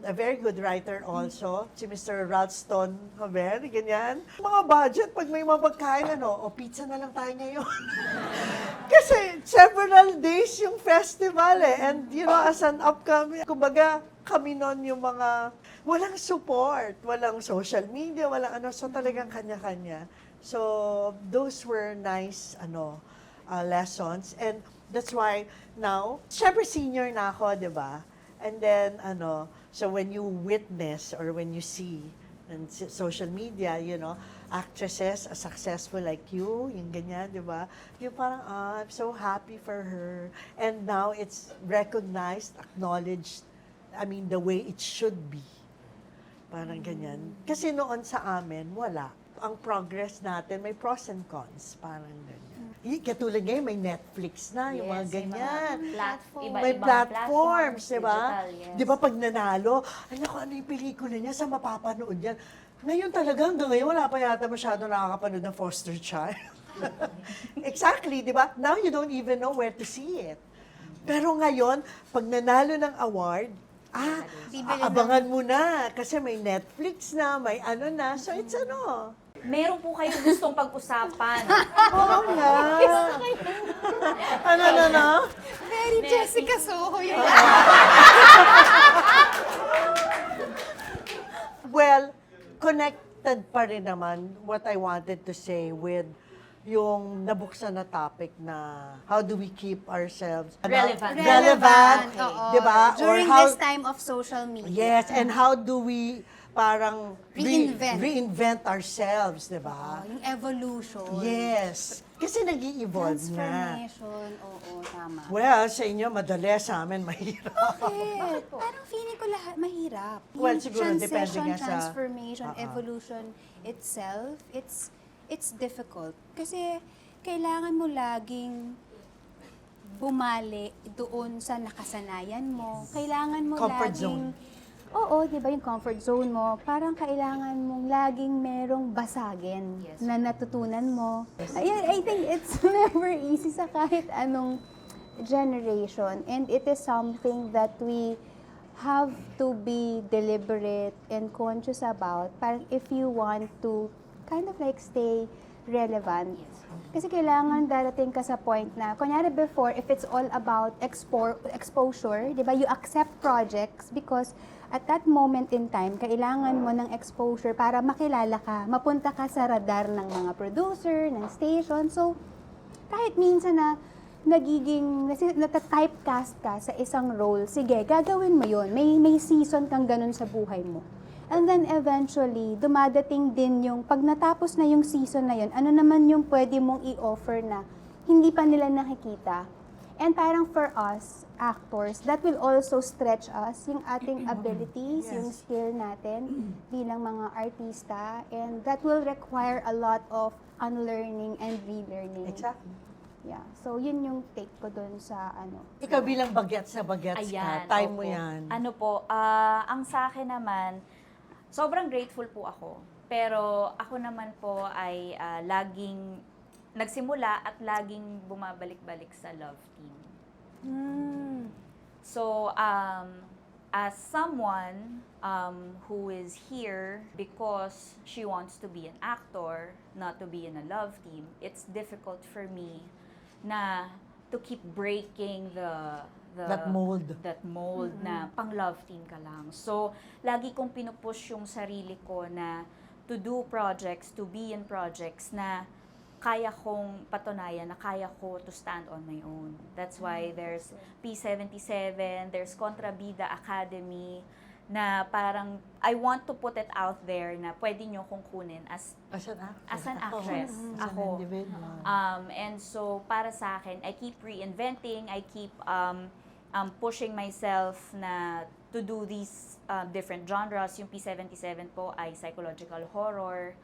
a very good writer also, si Mr. Ralston Haber, ganyan. Mga budget, pag may mga pagkain, pizza na lang tayo ngayon. Kasi several days yung festival And, as an upcoming, kumbaga, kami noon yung mga, walang support, walang social media, walang so talagang kanya-kanya. So, those were nice, lessons. And that's why now, syempre senior na ako, di ba? And then, so when you witness or when you see in social media, actresses as successful like you, yung ganyan, di ba? Yung parang, I'm so happy for her. And now it's recognized, acknowledged, the way it should be. Parang ganyan. Kasi noon sa amin, wala. Ang progress natin, may pros and cons. Parang ganyan. Katulad ngayon, may Netflix na, yung mga ganyan. May platforms, di ba? Di ba pag nanalo, ano yung pelikula niya, sa mapapanood yan. Ngayon talaga, hanggang ngayon, wala pa yata masyado nakakapanood ng foster child. Exactly, di ba? Now you don't even know where to see it. Pero ngayon, pag nanalo ng award, abangan mo na. Kasi may Netflix na, may na. So it's Meron po kayong gustong pag-usapan. Oo nga. Ano? Very Jessica Soho yun. Well, connected pa rin naman what I wanted to say with yung nabuksan na topic na how do we keep ourselves relevant, oo. di ba? During Or how, this time of social media. yes, and how do we parang Reinvent. reinvent ourselves, di ba? Yung evolution. Yes. Kasi nag-i-evolve na. Transformation. Oo, tama. Well, sa inyo, madali. Sa amin, mahirap. Bakit? Parang feeling ko lahat mahirap. Well, Yung siguro, depende transition, nga sa- transformation, evolution itself, it's difficult. Kasi kailangan mo laging bumalik doon sa nakasanayan mo. Kailangan mo Comfort laging... zone. Oo, di ba yung comfort zone mo, parang kailangan mong laging merong basagin na natutunan mo. I think it's never easy sa kahit anong generation. And it is something that we have to be deliberate and conscious about. Parang if you want to kind of like stay relevant. Kasi kailangan darating ka sa point na, kunyari before, if it's all about exposure, di ba, you accept projects because at that moment in time, kailangan mo ng exposure para makilala ka, mapunta ka sa radar ng mga producer, ng station. So, kahit minsan na nata-typecast ka sa isang role, sige, gagawin mo yun. May season kang ganun sa buhay mo. And then eventually, dumadating din yung, pag natapos na yung season na yun, ano naman yung pwede mong i-offer na hindi pa nila nakikita. And parang for us, actors, that will also stretch us, yung ating abilities, yung skill natin bilang mga artista. And that will require a lot of unlearning and relearning. Exactly. Yeah. So, yun yung take ko dun sa Ikaw bilang bagets ka, time mo opo. yan. Ano po, ang sa akin naman, sobrang grateful po ako. Pero ako naman po ay laging nagsimula at laging bumabalik-balik sa love team. So, as someone who is here because she wants to be an actor, not to be in a love team, it's difficult for me na to keep breaking That mold. na pang love team ka lang. So, lagi kong pinupush yung sarili ko na to do projects, to be in projects na kaya kong patunayan, na kaya ko to stand on my own. That's why there's P77, there's Contrabida Academy, na parang I want to put it out there na pwede nyo kong kunin as an actress. Ako. And so, para sa akin, I keep reinventing, I keep pushing myself na to do these different genres. Yung P77 po ay psychological horror.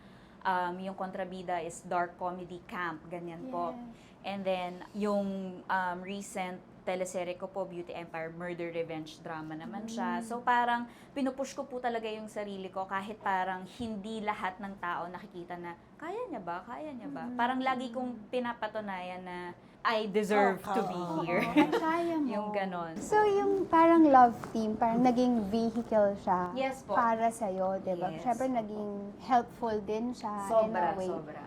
Yung Contrabida is dark comedy camp, ganyan po. Yes. And then, yung recent teleserye ko po, Beauty Empire, murder revenge drama naman siya. So parang pinupush ko po talaga yung sarili ko kahit parang hindi lahat ng tao nakikita na kaya niya ba? Kaya niya ba? Parang lagi kong pinapatunayan na I deserve to be here. Kaya mo. Yung ganon. So, yung parang love team, parang naging vehicle siya Yes po. para sa'yo, di ba? Yes. Siyempre, naging helpful din siya in a Sobra, way. sobra.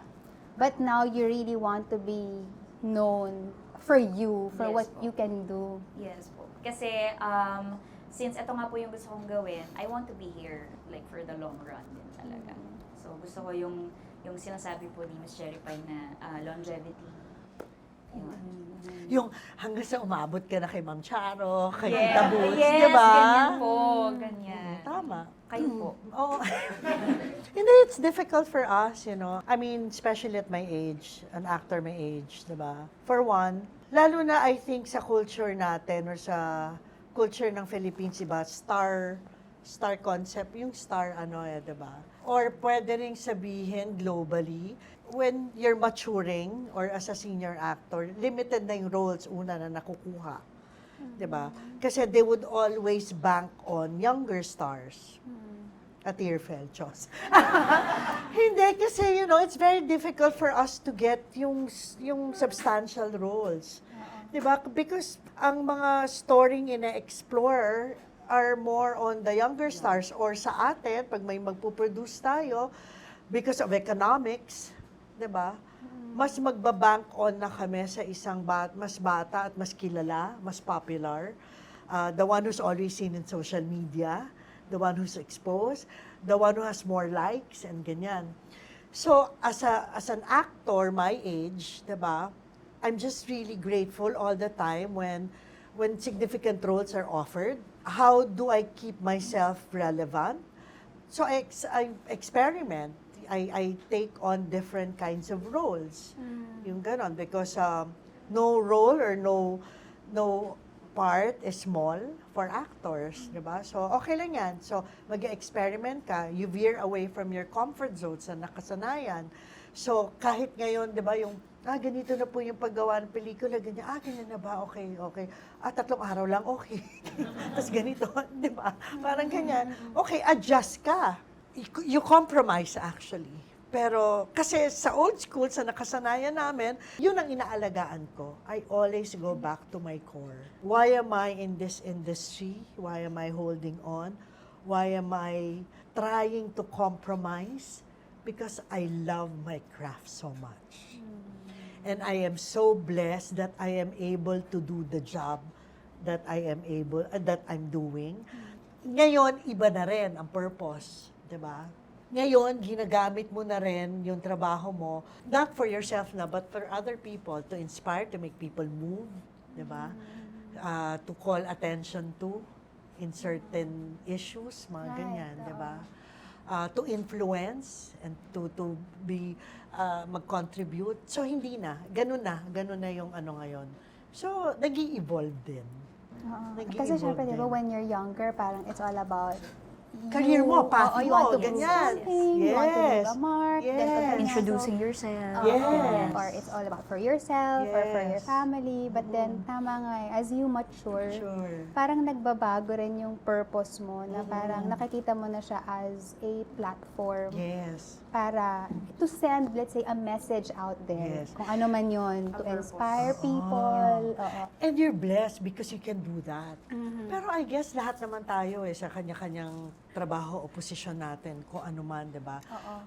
But now, you really want to be known for you, for Yes what po. you can do. Yes po. Kasi, since ito nga po yung gusto kong gawin, I want to be here, like, for the long run din talaga. So, gusto ko yung sinasabi po ni Miss Cherry Pie na longevity. Yun. Yung hanggang sa umabot ka na kay Ma'am Charo, kay Yes, Tita Boots, yes, di ba? ganyan po, ganyan. Tama. Kayo po. Oh. Hindi, it's difficult for us, you know. I mean, especially at my age, an actor my age, di ba? For one, lalo na I think sa culture natin or sa culture ng Philippines, diba? Star concept, yung star di ba? Or pwede rin sabihin globally, when you're maturing or as a senior actor, limited na yung roles una na nakukuha. 'Di ba? Kasi they would always bank on younger stars. At Earfel, Chos. Hindi, kasi, it's very difficult for us to get yung substantial roles. 'Di ba? Because ang mga storying ina-explore are more on the younger stars or sa atin, pag may magpuproduce tayo, because of economics, 'di ba? Mas magbabank on na kami sa isang mas bata at mas kilala, mas popular. The one who's always seen in social media, the one who's exposed, the one who has more likes and ganyan. So as an actor my age, 'di ba? I'm just really grateful all the time when significant roles are offered. How do I keep myself relevant? So I experiment. I take on different kinds of roles. Yung ganon. Because no role or no part is small for actors, di ba? So, okay lang yan. So, mag-experiment ka. You veer away from your comfort zone sa nakasanayan. So, kahit ngayon, di ba, ganito na po yung paggawa ng pelikula, ganyan, ganyan na ba? Okay. 3 araw lang, okay. Tapos ganito, di ba? Parang ganyan. Okay, adjust ka. You compromise actually. Pero kasi sa old school, sa nakasanayan namin, yun ang inaalagaan ko. I always go back to my core. Why am I in this industry? Why am I holding on? Why am I trying to compromise? Because I love my craft so much. And I am so blessed that I am able to do the job that I'm doing. Ngayon, iba na rin ang purpose. Diba? Ngayon, ginagamit mo na rin yung trabaho mo, not for yourself na, but for other people, to inspire, to make people move, diba? To call attention to in certain issues, mga ganyan, diba? To influence and to be, mag-contribute. So, hindi na. Ganun na yung ngayon. So, nag-i-evolve din. Kasi syempre, di ba, when you're younger, parang it's all about Career mo, path you mo, want to do ganyan. something, you want to leave a Yes. mark, Yes. ganyan. Introducing So, yourself. Yes. Or it's all about for yourself or for your Yes. family. But then, tama nga as you mature, Sure. parang nagbabago rin yung purpose mo na parang nakikita mo na siya as a platform Yes. para to send, let's say, a message out there. Yes. Kung ano man yun, to inspire people. Oo. And you're blessed because you can do that. Pero I guess lahat naman tayo sa kanya-kanyang trabaho o posisyon natin, kung ano man, di ba?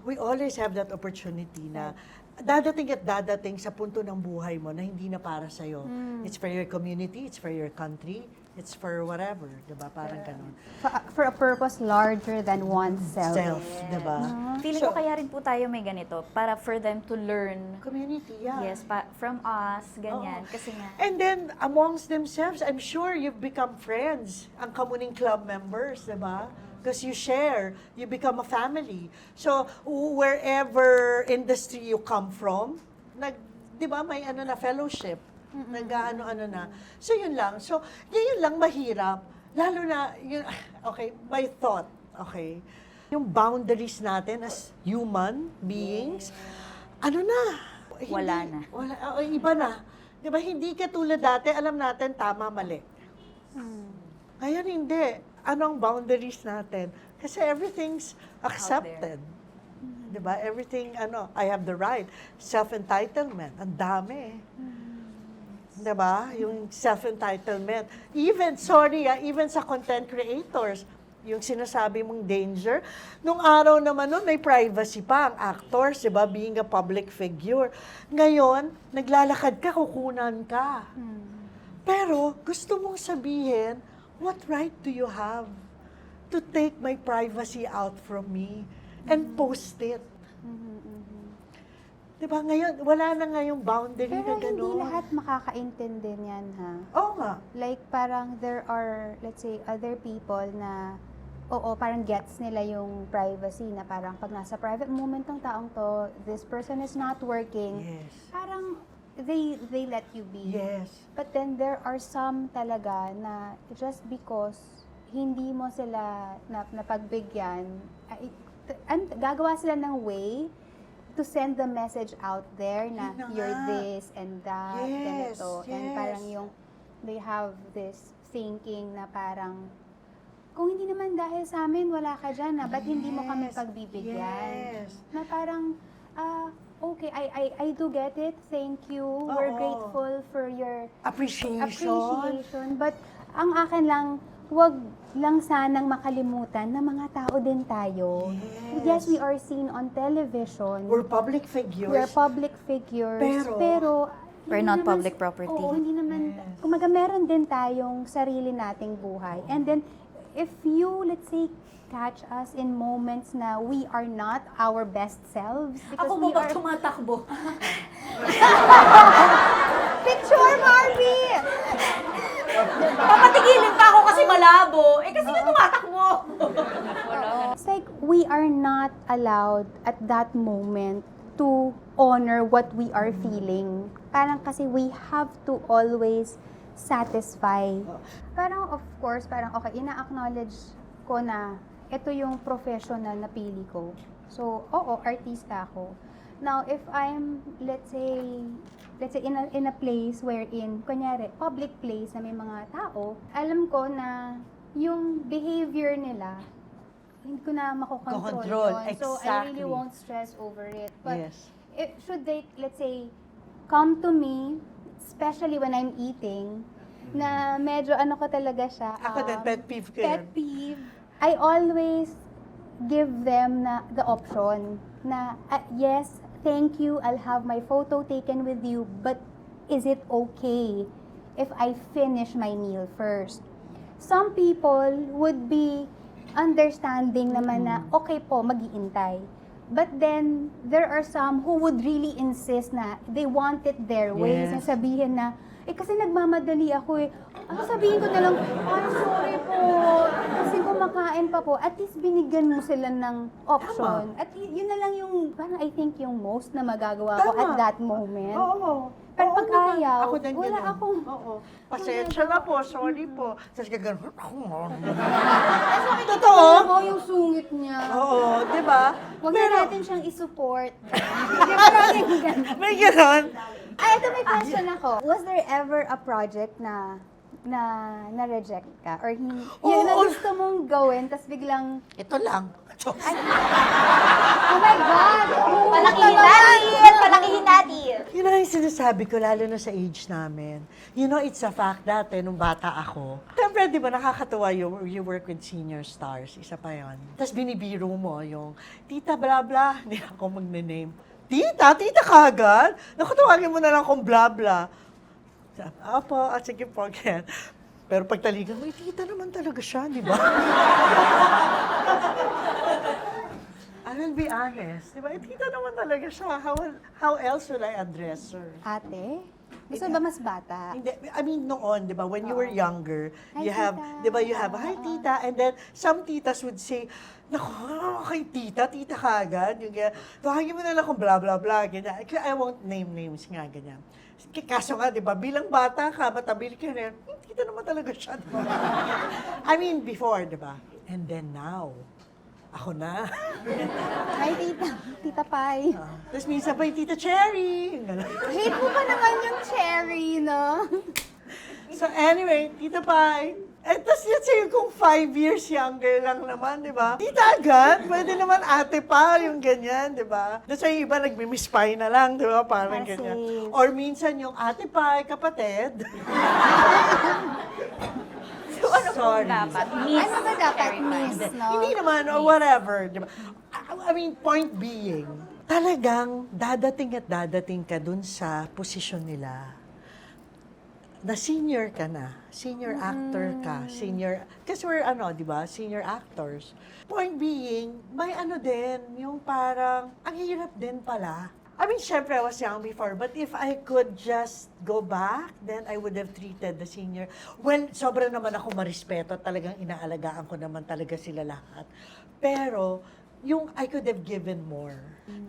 We always have that opportunity na dadating sa punto ng buhay mo na hindi na para sa'yo. It's for your community, it's for your country, it's for whatever, di ba? Parang ganun. For a purpose larger than oneself. Self, di ba? Feeling ko kaya rin po tayo may ganito para for them to learn. Community, yeah. Yes, from us, ganyan. Kasi nga, And then, amongst themselves, I'm sure you've become friends. Ang Kamuning Club members, di ba? Because you share, you become a family. So, wherever industry you come from, di ba, may fellowship. Nag-ano na. So, yun lang. So, yun lang mahirap. Lalo na, my thought, yung boundaries natin as human beings, wala na. Iba na. Di ba, hindi katulad dati, alam natin tama, mali. Ngayon hindi. Ano ang boundaries natin? Kasi everything's accepted. Di ba? Everything, I have the right. Self-entitlement. Ang dami. Di ba? Yung self-entitlement. Even sa content creators, yung sinasabi mong danger, nung araw naman nun, may privacy pa ang actors, di ba? Being a public figure. Ngayon, naglalakad ka, kukunan ka. Pero, gusto mong sabihin, what right do you have to take my privacy out from me and post it? Diba ngayon, wala na ngayong boundary Pero na gano'n. hindi lahat makakaintindi niyan, ha? Oo nga. Like, parang there are, let's say, other people na, parang gets nila yung privacy na parang pag nasa private moment ng taong to, this person is not working. Yes. Parang they let you be. Yes. But then there are some talaga na just because hindi mo sila napagbigyan, gagawa sila ng way to send the message out there na Yun na you're nga. this and that, Yes, ganito. And yes. parang they have this thinking na parang, kung hindi naman dahil sa amin, wala ka dyan, ba't hindi mo kami Yes, pagbibigyan? yes. Na parang, okay, I do get it, thank you, we're Oo. grateful for your Appreciation. But ang akin lang, wag lang sanang makalimutan na mga tao din tayo. Yes. we are seen on television. We're public figures. We're public figures. Pero, We're hindi not naman- public property. Oo, hindi naman. Kumaga, meron din tayong sarili nating buhay. And then, if you, let's say, catch us in moments na we are not our best selves. Because we are... tumatakbo? Picture, Barbie! Papatigilin pa ako kasi malabo. Kasi nga tumatakbo. It's like we are not allowed at that moment to honor what we are feeling. Parang kasi we have to always satisfy. Parang of course, parang okay, ina-acknowledge ko na ito yung professional na pili ko. So, oo, artista ako. Now, if I'm, let's say in a place wherein, kunyari, public place na may mga tao, alam ko na yung behavior nila, hindi ko na makokontrol Control, yun. So, I exactly. really won't stress over it. But yes. should they, let's say, come to me, especially when I'm eating, na medyo ano ko talaga siya. Ako din, pet peeve ko Pet yan. peeve. I always give them the option na, yes, thank you, I'll have my photo taken with you, but is it okay if I finish my meal first? Some people would be understanding naman na, okay po, mag-iintay. But then, there are some who would really insist na they want it their way. Yes. Sabihin na, kasi nagmamadali ako eh. Sabihin ko na lang, ay, sorry po. Kasi kumakain pa po. At least binigyan mo sila ng option. At yun na lang yung, parang I think yung most na magagawa ko Tama. at that moment. Oo. Pero Oo pag naman. ayaw, Ako din wala ganun. akong... Oo. Pasensya na po, sorry po. Tapos gagano'n. Totoo? Mo yung sungit niya. Oo, di ba? Huwag na natin siyang isupport. May gano'n. Ay, ito may question ako. Was there ever a project na na-reject ka? Or yun na Oo. gusto mong gawin, tapos biglang, Ito lang. oh my God! Palakihin natin! Palakihin natin! Yun ang sinasabi ko, lalo na sa age namin. You know, it's a fact dati, nung bata ako. Siyempre, di ba, nakakatuwa you work with senior stars. Isa pa yon. Tapos binibiro mo yung, tita bla bla, hindi ako magne-name. Tita kagad? Naku, tawagin mo na lang akong bla bla. Apo, sige po, again. Pero pagtaligan mo, tita naman talaga siya, di ba? I will be honest, di ba? Tita naman talaga siya. How else will I address her? ate, gusto ba mas bata? Hindi, I mean, noon, di ba, when you were younger, Hi, you have, tita. di ba, you have, hi, tita, and then some titas would say, naku, kay tita kagad, yung ganyan, tawagin mo na lang kung blah, blah, blah, ganyan. I won't name names nga, ganyan. Kaso nga, di ba, bilang bata ka, matabil ka rin, tita naman talaga siya, di ba? I mean, before, di ba? And then now, ako na. Hi, tita Pai. Tapos minsan pa yung tita Cherry. Yung gano'n. Hate mo pa naman yung cherries. So anyway, Tita Pai, tapos let's say kung 5 years younger lang naman, di ba? Tita agad, pwede naman ate pa, yung ganyan, di ba? Tapos yung iba nagmi-miss Pai na lang, di ba? Parang Kasi- ganyan. Or minsan yung ate Pai, kapatid. So, ano Sorry. pong dapat? Miss Ano ba dapat, Cherry Pie. Miss, no? Hindi naman, or whatever, di ba? I mean, point being, talagang dadating ka dun sa posisyon nila na senior ka na, senior actor ka, senior, kasi we're di ba, senior actors. Point being, may din, yung parang, ang hirap din pala. I mean, syempre, I was young before, but if I could just go back, then I would have treated the senior. Well, sobra naman ako marespeto, talagang inaalagaan ko naman talaga sila lahat. Pero, yung I could have given more.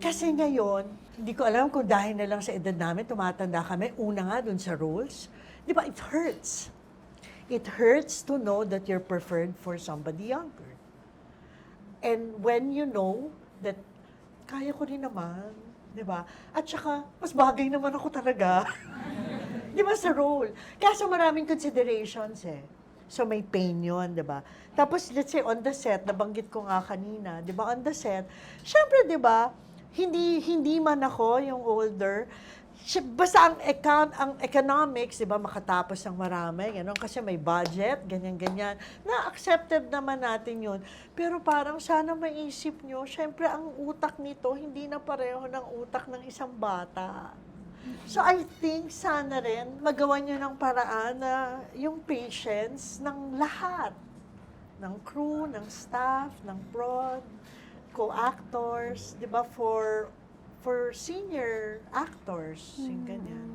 Kasi ngayon, hindi ko alam kung dahil na lang sa edad namin, tumatanda kami, una nga dun sa roles, di ba, it hurts. It hurts to know that you're preferred for somebody younger. And when you know that kaya ko rin naman, di ba? At saka, mas bagay naman ako talaga. Di ba, sa role. Kaso maraming considerations eh. So may pain yun, di ba? Tapos, let's say, on the set, nabanggit ko nga kanina, di ba, on the set, syempre, di ba, hindi man ako yung older, basta ang economics, di ba, makatapos ng marami, gano'n, kasi may budget, ganyan-ganyan, na accepted naman natin yun. Pero parang sana maisip nyo, syempre, ang utak nito, hindi na pareho ng utak ng isang bata. So I think sana rin magawa nyo ng paraan na yung patience ng lahat. Ng crew, ng staff, ng prod, co-actors, di ba, for senior actors, yung ganyan.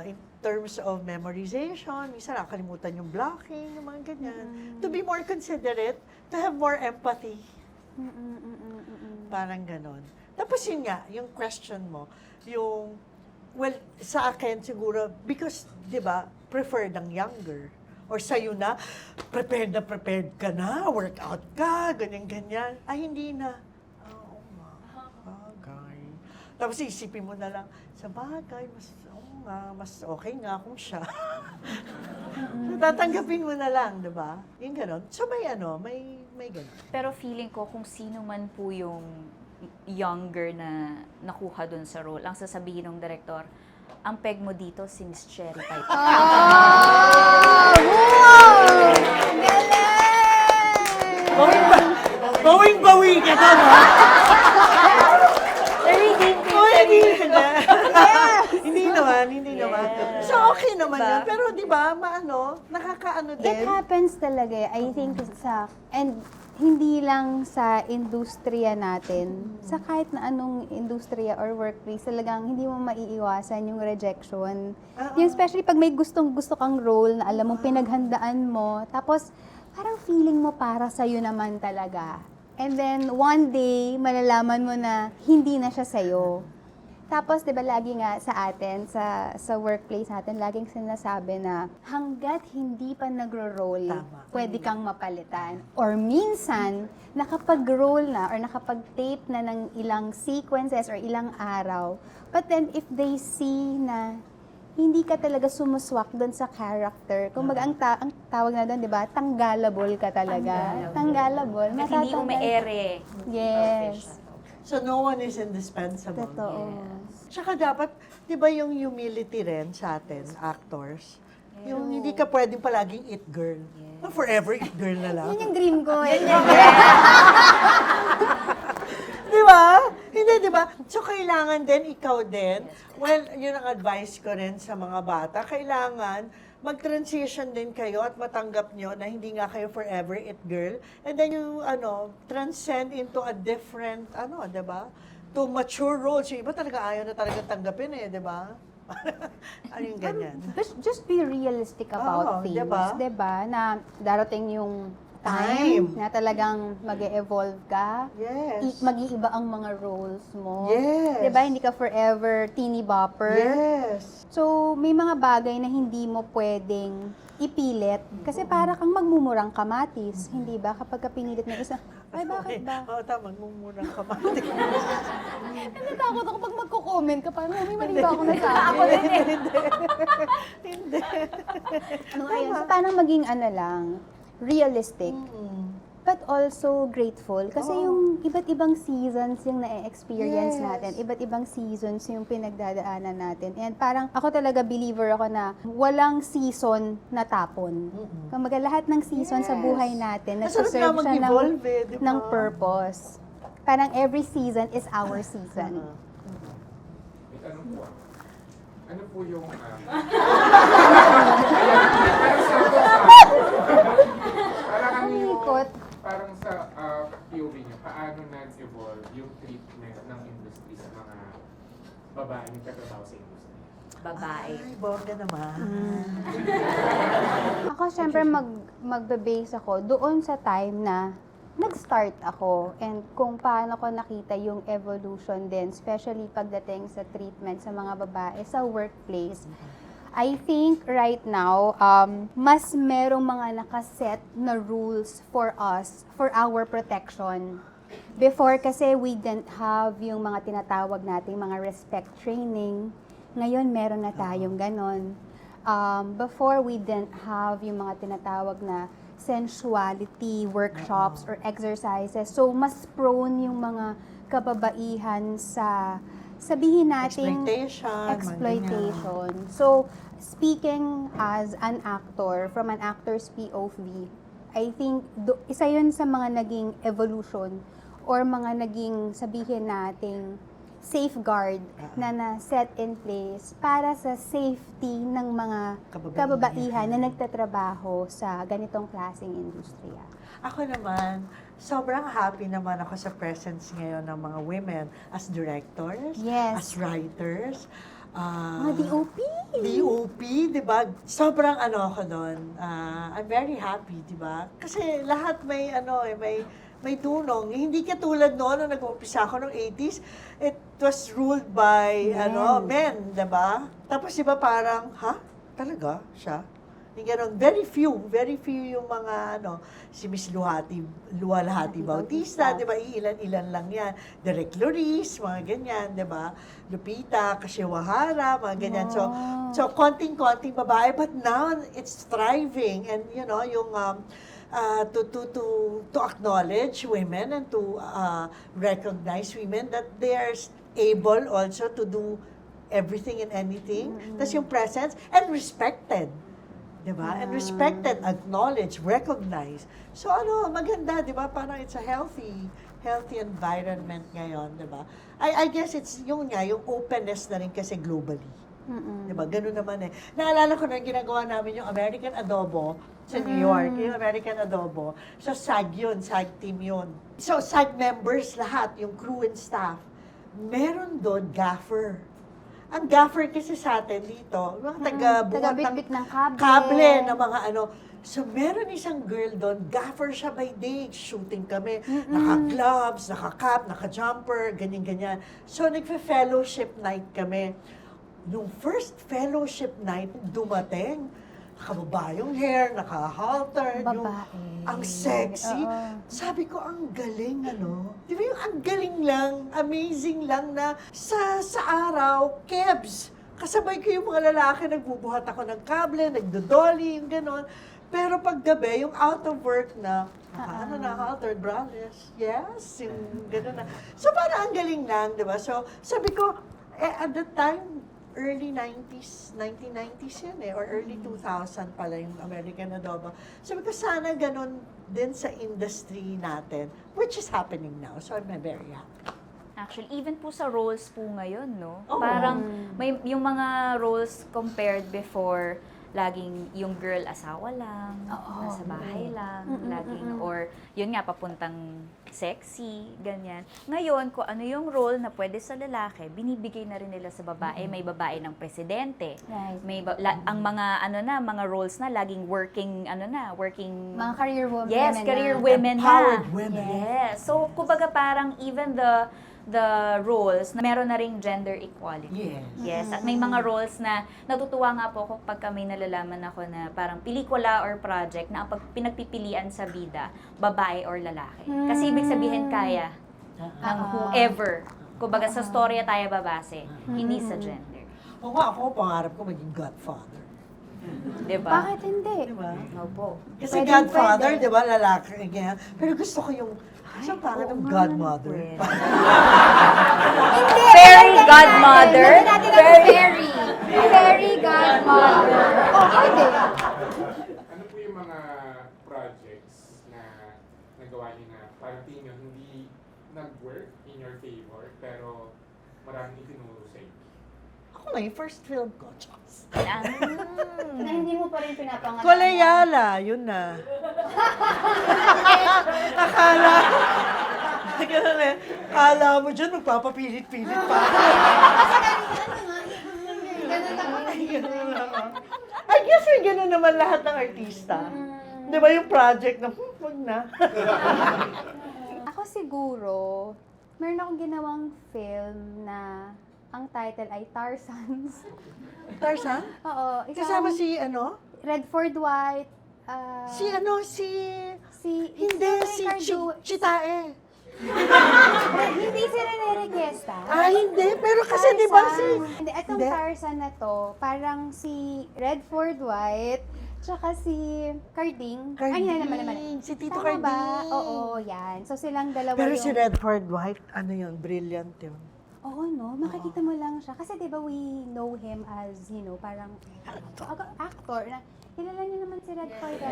In terms of memorization, minsan nakakalimutan yung blocking, yung mga ganyan. To be more considerate, to have more empathy. Parang ganon. Tapos yun nga, yung question mo, yung, well, sa akin siguro, because, di ba, preferred ang younger. Or sa'yo na prepared ka na, workout ka, ganyan-ganyan. Ay, hindi na. Oo nga, bagay. Tapos isipin mo na lang, sa bagay, mas okay nga kung siya. Tatanggapin mo na lang, di ba? Yung ganon. So may may ganon. Pero feeling ko kung sino man po yung younger na nakuha dun sa role, ang sasabihin ng director, ang peg mo dito si Miss Cherry Pie. Bawing-bawi ka to, no? Hindi naman. So, okay naman yun. Pero, di ba, nakakaano din. It happens talaga eh. I think and hindi lang sa industriya natin, sa kahit na anong industriya or workplace, talagang hindi mo maiiwasan yung rejection. Yung especially pag may gusto kang role na alam mong pinaghandaan mo, tapos parang feeling mo para sa'yo naman talaga. And then one day, malalaman mo na hindi na siya sa'yo. Tapos, di ba, lagi nga sa atin, sa workplace natin, laging sinasabi na hanggat hindi pa nagro-roll, Tama. pwede kang mapalitan. Or minsan, nakapag-roll na or nakapag-tape na ng ilang sequences or ilang araw. But then, if they see na hindi ka talaga sumuswak doon sa character, kumbaga ang tawag na doon, di ba, tanggalable ka talaga. Tanggalable. At hindi ume-ere. Yes. So, no one is indispensable. Totoo. Tsaka dapat, di ba yung humility rin sa atin, actors? Yung hindi ka pwedeng palaging it girl. Forever it girl na lang. Yun yung dream ko. Di ba? Hindi, di ba? So, kailangan din, ikaw din, well, yun ang advice ko rin sa mga bata, kailangan mag-transition din kayo at matanggap nyo na hindi nga kayo forever it girl. And then you, transcend into a different, di ba? To mature roles. Yung iba talaga ayaw na talaga tanggapin di ba? Ano yung ganyan? Just be realistic about things. Diba? Diba? Na darating yung Time. time na talagang mag-evolve ka. Yes. Mag-iiba ang mga roles mo. Yes. Diba? Hindi ka forever teeny bopper. Yes. So, may mga bagay na hindi mo pwedeng ipilit. Kasi para kang magmumurang kamatis. Hindi ba? Kapag ka pinilit ng isa, ay bakit ba? Oo, tama. Magmumurang kamati. Natakot ako pag magko-comment ka, parang may mali ba ako nasabi? Ako din eh. Hindi. No, ayun. So, parang maging realistic. But also grateful. Kasi yung iba't ibang seasons yung na-experience Yes. natin. Iba't ibang seasons yung pinagdadaanan natin. And parang ako talaga believer ako na walang season na tapon. Kumbaga lahat ng season sa buhay natin, Masarap nagsaserve nga siya mag-evolve di ba? ng purpose. Parang every season is our season. May tanong po ako. Ano po yung... parang ano yung... Ikot. Parang sa POV niyo, paano nag-evolve yung treatment ng industry sa mga babae na katrabaho sa industry? Babae. Ay, bongga naman. Ako, syempre, magbe-base ako doon sa time na nag-start ako and kung paano ko nakita yung evolution din, especially pagdating sa treatment sa mga babae sa workplace. I think right now, mas merong mga nakaset na rules for us, for our protection. Before kasi we didn't have yung mga tinatawag nating mga respect training. Ngayon meron na tayong ganon. Before we didn't have yung mga tinatawag na sensuality workshops or exercises. So mas prone yung mga kababaihan sa sabihin nating exploitation. So speaking as an actor, from an actor's POV, I think isa yun sa mga naging evolution or mga naging sabihin nating safeguard na na-set in place para sa safety ng mga kababaihan na nagtatrabaho sa ganitong klaseng industriya. Ako naman, sobrang happy naman ako sa presence ngayon ng mga women as directors, Yes. as writers, Mga DOP! DOP, di ba? Sobrang ako doon. I'm very happy, di ba? Kasi lahat may may dunong. Hindi katulad noon nung nag-uumpisa ako noong 80s, it was ruled by men, di ba? Tapos di ba parang, talaga siya? Yung ganun, very few yung mga si Miss Luwalhati Bautista, di ba? Ilan lang yan. Derek Loris, mga ganyan, di ba? Lupita, Kashiwahara, mga ganyan. So konting-konting babae, but now it's thriving. And yung to acknowledge women and to recognize women that they are able also to do everything and anything. Tapos yung presence and respected. Diba? And respected, acknowledged, recognized. So maganda, diba? Parang it's a healthy environment ngayon, diba? I guess it's yung openness na rin kasi globally. Diba? Ganun naman eh. Naalala ko na ginagawa namin yung American Adobo sa New York, yung American Adobo. So SAG team yun. So SAG members lahat, yung crew and staff. Meron doon gaffer. Ang gaffer kasi sa atin dito, mga taga-buhat Taga-bitbit ng kable na mga So, meron isang girl doon, gaffer siya by day, shooting kami, naka-gloves, naka-cap, naka-jumper, ganyan-ganyan. So, nagfe-fellowship night kami. Nung first fellowship night, dumating, nakababa yung hair, naka-halter, yung ang sexy. Sabi ko, ang galing, Di ba yung ang galing lang, amazing lang na sa araw, kebs. Kasabay ko yung mga lalaki, nagbubuhat ako ng kable, nagdodolly, yung gano'n. Pero pag gabi, yung out of work na, haltered braless. Yes, yung gano'n na. So parang ang galing lang, di ba? So sabi ko, at that time, early 90s, 1990s yan or early 2000 pala yung American Adobo. Sabi ko, sana ganun din sa industry natin, which is happening now. So I'm very happy. Actually, even po sa roles po ngayon, no? Oo. Parang may yung mga roles compared before, laging yung girl asawa lang, nasa bahay lang, laging, or yun nga, papuntang sexy, ganyan. Ngayon, kung ano yung role na pwede sa lalaki, binibigay na rin nila sa babae. May babae ng presidente. Right. May ang mga mga roles na laging working Mga career women. yes, career na. women Empowered na. women. Yes. So, kumbaga parang even the roles na meron na ring gender equality. Yes. Yes. At may mga roles na natutuwa nga po ako pag kami nalalaman ako na parang pelikula or project na ang pinagpipilian sa bida, babae or lalaki. Kasi ibig sabihin kaya ng whoever. Kumbaga sa storya tayo babase, hindi sa gender. Oo nga, ako pangarap ko maging godfather. Diba? Bakit hindi? Diba? Opo. Kasi Pwedeng Godfather, pwede. di ba, lalaki, ganyan. Pero gusto ko yung, sa pangat ng Godmother. Fairy godmother? Lagyan natin ng fairy. Fairy godmother. Oh, pwede. Ano po yung mga projects na nagawa niyo na parang tingin niyo hindi nag-work in your favor, pero maraming itinuro sa inyo? Ako nga, yung first film ko, Chos. Na hindi mo pa rin pinapangalan. Kolayala, yun na. Akala, ganun eh. Akala mo dyan, magpapapilit-pilit pa. Ganun lang, ah. I guess may ganun naman lahat ng artista. Di ba yung project na, wag na. Ako siguro, meron akong ginawang film na ang title ay Tarzans. Tarzan? Oo. Kasama si ano? Redford White. Si ano? Si... Hindi, si Chitae. Hindi si Rene Requesta. Ah, hindi. Pero kasi di ba si... Hindi, itong Hindi. Tarzan na to, parang si Redford White, tsaka si Carding. Ay, hindi naman. Si Tito Tama ba? Carding. Oo, yan. So silang dalawa Pero yung... si Redford White, ano yun? Brilliant yun. Oo, no? Makikita mo lang siya. Kasi di ba we know him as, you know, parang actor. Na, kilala niyo naman si Redford.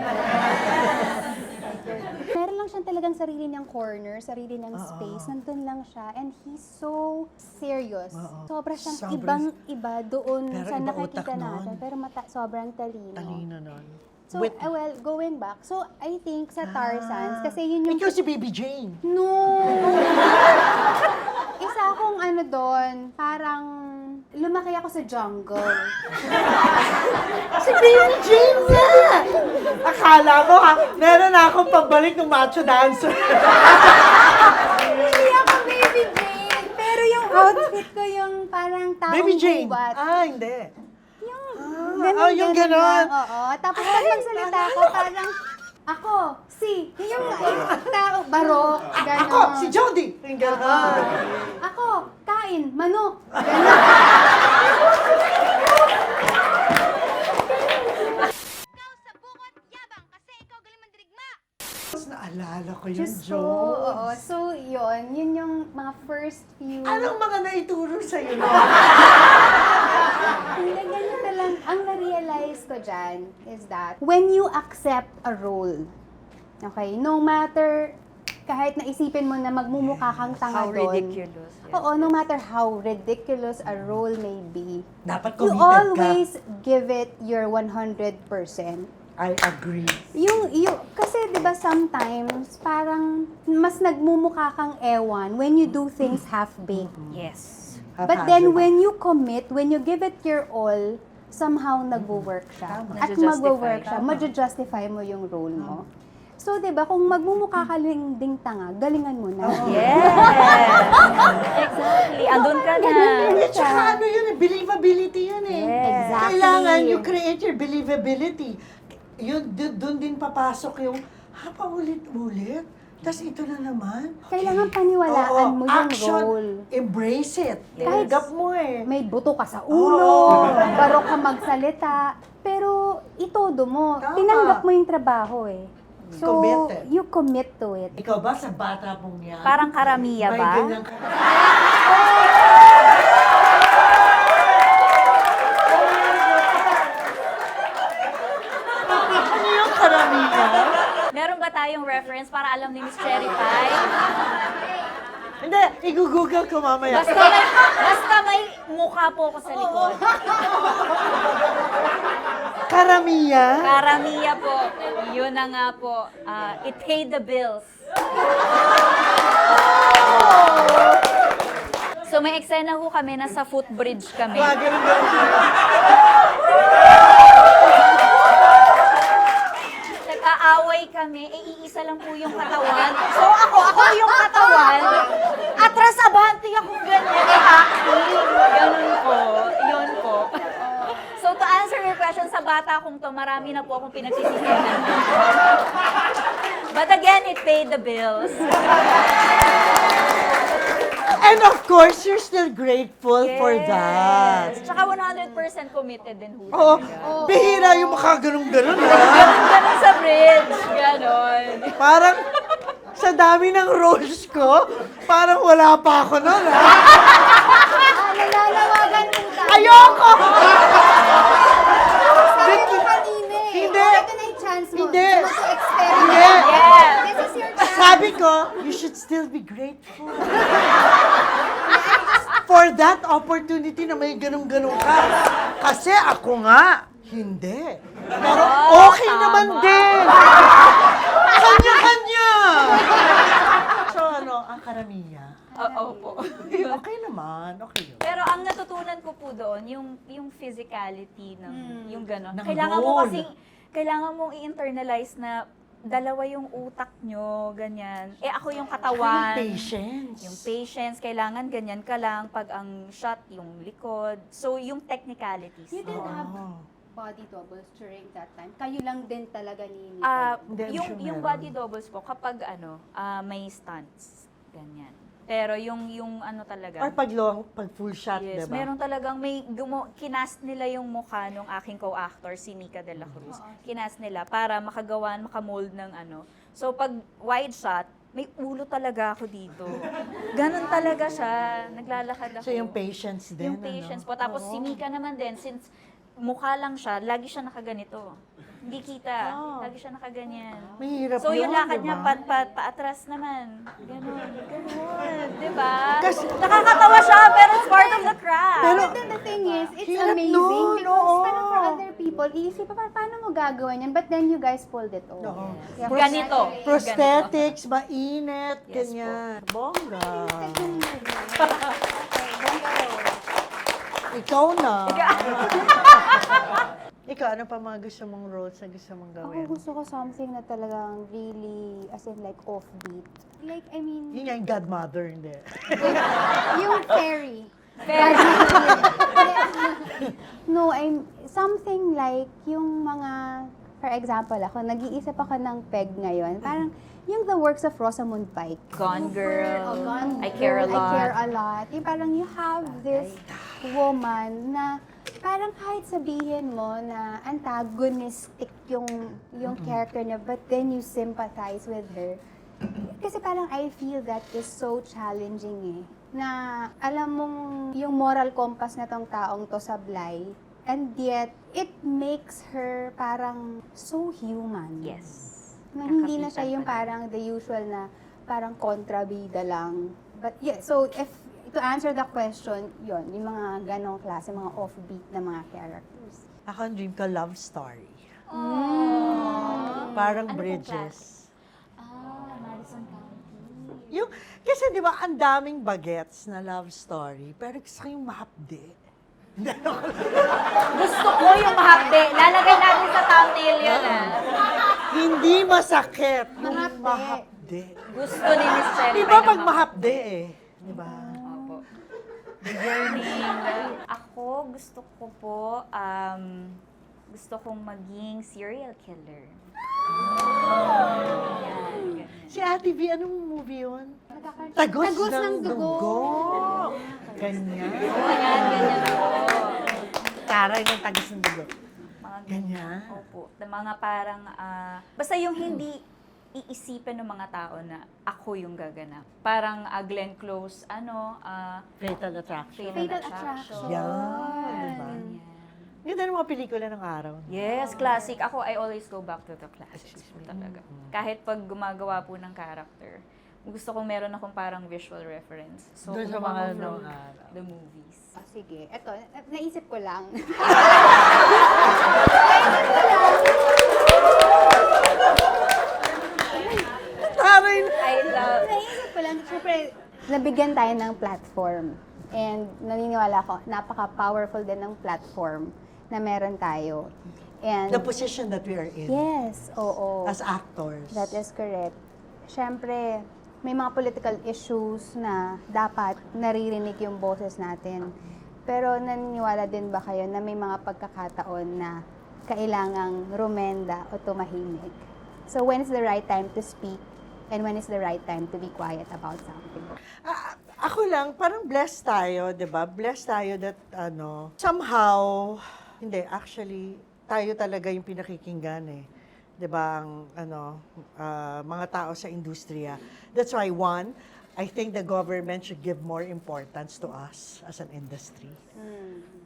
Meron lang siyang talagang sarili niyang corner, sarili niyang space. Nandun lang siya. And he's so serious. Sobra siyang Sobrang- ibang-iba doon Pero sa iba nakikita utak nun. natin. Pero sobrang talino. Talino nun. So, well, going back. So, I think sa Tarzans, kasi yun yung... Ikaw si Baby Jane. No! Isa akong ano doon, parang lumaki ako sa jungle. Si Baby Jane nga! Akala mo ha, meron na akong pabalik ng macho dancer. Hindi ako Baby Jane, pero yung outfit ko yung parang taong Baby Jane? gubat. Ah, hindi. Yung yung ganon. Oo. Tapos pag magsalita ako, parang ako, yung tao, barok, gano'n. Ako, si Jody. Yung ganon. Ako, kain, manok. Gano'n. Tapos naalala ko yung Diyos ko, joke. oo. So, yun yung mga first few... Anong mga naituro sa'yo no? Hindi, ganito lang. Ang na-realize ko dyan is that when you accept a role, okay, no matter, kahit naisipin mo na magmumukha kang tanga How doon. ridiculous. Yeah. Oo, no matter how ridiculous a role may be, Dapat you committed always give it your 100%. I agree. Kasi 'di ba sometimes parang mas nagmumukha kang ewan when you do things half-baked. Yes. But then when you commit, when you give it your all, somehow nagwo-work siya. Tama. At Nadja-justify. magwo-work siya, Tama. madja-justify mo yung role mo. So 'di ba kung magmumukha ka lang ding tanga, galingan mo na. Yes. Exactly. Andun ka na. Eh, tsaka ano yun eh, believability yun eh. Yes. Exactly. Kailangan you create your believability. Yun, doon din papasok yung, paulit-ulit. Tapos ito na naman. Kailangan paniwalaan Oo, mo yung action, role. Embrace it. Kahit- Tanggap mo eh. May buto ka sa ulo, barok ka magsalita, pero itodo mo. Tama. Tinanggap mo yung trabaho eh. So, Committed. you commit to it. Ikaw ba sa bata mong yan? Parang karamiya may ba? ganyan ka? Ano yung karamihan? Meron ba tayong reference para alam ni Miss Cherry Pie? Hindi, i-google ko mamaya. Basta may mukha po ako sa likod. Karamihan? Karamiya po. Yun na nga po. It paid the bills. So may eksena ho kami, nasa footbridge kami. Ganun. Nag-aaway kami, iisa lang po yung katawan. So ako yung katawan. Atras abante ako ganyan. Ganun po. Yun po. So to answer your question, sa bata kong to, marami na po akong pinagsisisihan. But again, it paid the bills. And of course, you're still grateful for that. Tsaka 100% committed din ho. Oo, talaga. bihira yung makaganong-ganon, ha? Ganun sa bridge. Ganon. Parang sa dami ng roles ko, parang wala pa ako nun, ha? Nalalawagan po tayo. Ayoko! Sabi mo kanina eh. Hindi. Ito na yung chance mo. Hindi. Gusto mo to experiment. Hindi. Yeah. This is your chance. Sabi ko, you should still be grateful. For that opportunity na may ganun-ganun ka. Kasi ako nga, hindi. Pero okay tama. naman din. Kanya-kanya. So ano, ang karamihan. Opo. Okay naman, okay yun. Pero ang natutunan ko po doon, yung physicality ng yung gano'n. Ng Kailangan mo role. kasing, kailangan mong i-internalize na dalawa yung utak nyo, ganyan. Eh ako yung katawan. Yung patience. Yung patience, kailangan ganyan ka lang pag ang shot, yung likod. So, yung technicalities. You didn't have Oh. body doubles during that time. Kayo lang din talaga ni Hindi, I'm Yung, sure yung meron. body doubles po, kapag may stunts, ganyan. Pero yung ano talaga. Or pag full shot, Yes, diba? meron talagang kinast nila yung mukha nung aking co-actor, si Nika de la Cruz. Kinast nila para makamold ng ano. So, pag wide shot, may ulo talaga ako dito. Ganon talaga siya. Naglalakad ako. So yung patience din, Yung patience ano? po. Tapos Oo. si Nika naman din, since mukha lang siya, lagi siya nakaganito. Hindi kita. Oh. Lagi siya nakaganyan. Mahirap So yung lakad niya, diba? paatras naman. Ganon. Diba? Kasi- Nakakatawa siya, pero it's part of the craft. Pero, But then the thing is, it's hirap amazing nun, because oo. parang for other people, iisip pa, paano mo gagawin yan? But then you guys pulled it off. Oo. Yeah. Ganito. prosthetics, mainit, Yes ganyan. Bongga. Ikaw na. Ikaw, ano pa mga gusto mong roles na gusto mong Ako gawin? gusto ko something na talagang really, as in like offbeat. Like, I mean, Yun nga yung godmother, hindi. yung fairy. Pero, No, I'm something like yung mga, for example, ako, nag-iisip ako ng peg ngayon. Parang yung the works of Rosamund Pike. Gone Girl. Gone I Care a Girl, Lot. I Care a Lot. Yung parang you have this woman na parang kahit sabihin mo na antagonistic yung character niya, but then you sympathize with her. Kasi parang I feel that is so challenging eh. Na alam mong yung moral compass na tong taong to sablay, and yet it makes her parang so human. yes. Na hindi na siya Nakapitan yung pa parang the usual na parang kontrabida lang. But yeah, so if to answer the question, yon yung mga ganong klase, mga offbeat na mga characters. Ako ang dream ko, love story. Aww. Parang Ano pong Bridges. Madison County. Yung, kasi di ba, ang daming bagets na love story, pero gusto ko yung mahapdi. Gusto ko yung mahapde. Lalagay natin sa thumbnail yan Hindi masakit, yung Mahapdi. mahapdi. Gusto ni Miss Cherry. Iba pag mahapdi eh. Di ba? Opo. The yearning. Ako, gusto ko po, gusto kong maging serial killer. Yan, ganyan. Si Ate V, anong movie yun? Tagos Tagos ng ng dugo. dugo. Ganyan. Ganyan, ganyan ako. Taray ng tagos ng dugo. Mga Ganyan. Opo. Na mga parang, basta yung hindi iisipin ng mga tao na ako yung gaganap. Parang Glenn Close, Fatal Attraction. Fatal Attraction. Yan, diba? Ganyan. Ganda ng mga pelikula ng araw. Yes, classic. Ako, I always go back to the classics po talaga. Kahit pag gumagawa po ng character, gusto kong meron akong parang visual reference. So, Doon sa gumawa mga from nung araw. the movies. Sige, eto, naisip ko lang. Taray na! I love... Naisip ko lang, syempre, nabigyan tayo ng platform. And naniniwala ko, napaka-powerful din ng platform na meron tayo. And The position that we are in yes, oo. as actors. That is correct. Siyempre, may mga political issues na dapat naririnig yung boses natin. Pero naniniwala din ba kayo na may mga pagkakataon na kailangang rumenda o tumahimik? So when is the right time to speak and when is the right time to be quiet about something? Ako Ako lang, parang blessed tayo, di ba? Blessed tayo that, somehow, hindi, actually, tayo talaga yung pinakikinggan eh. Di ba, ang, mga tao sa industriya. That's why, one, I think the government should give more importance to us as an industry.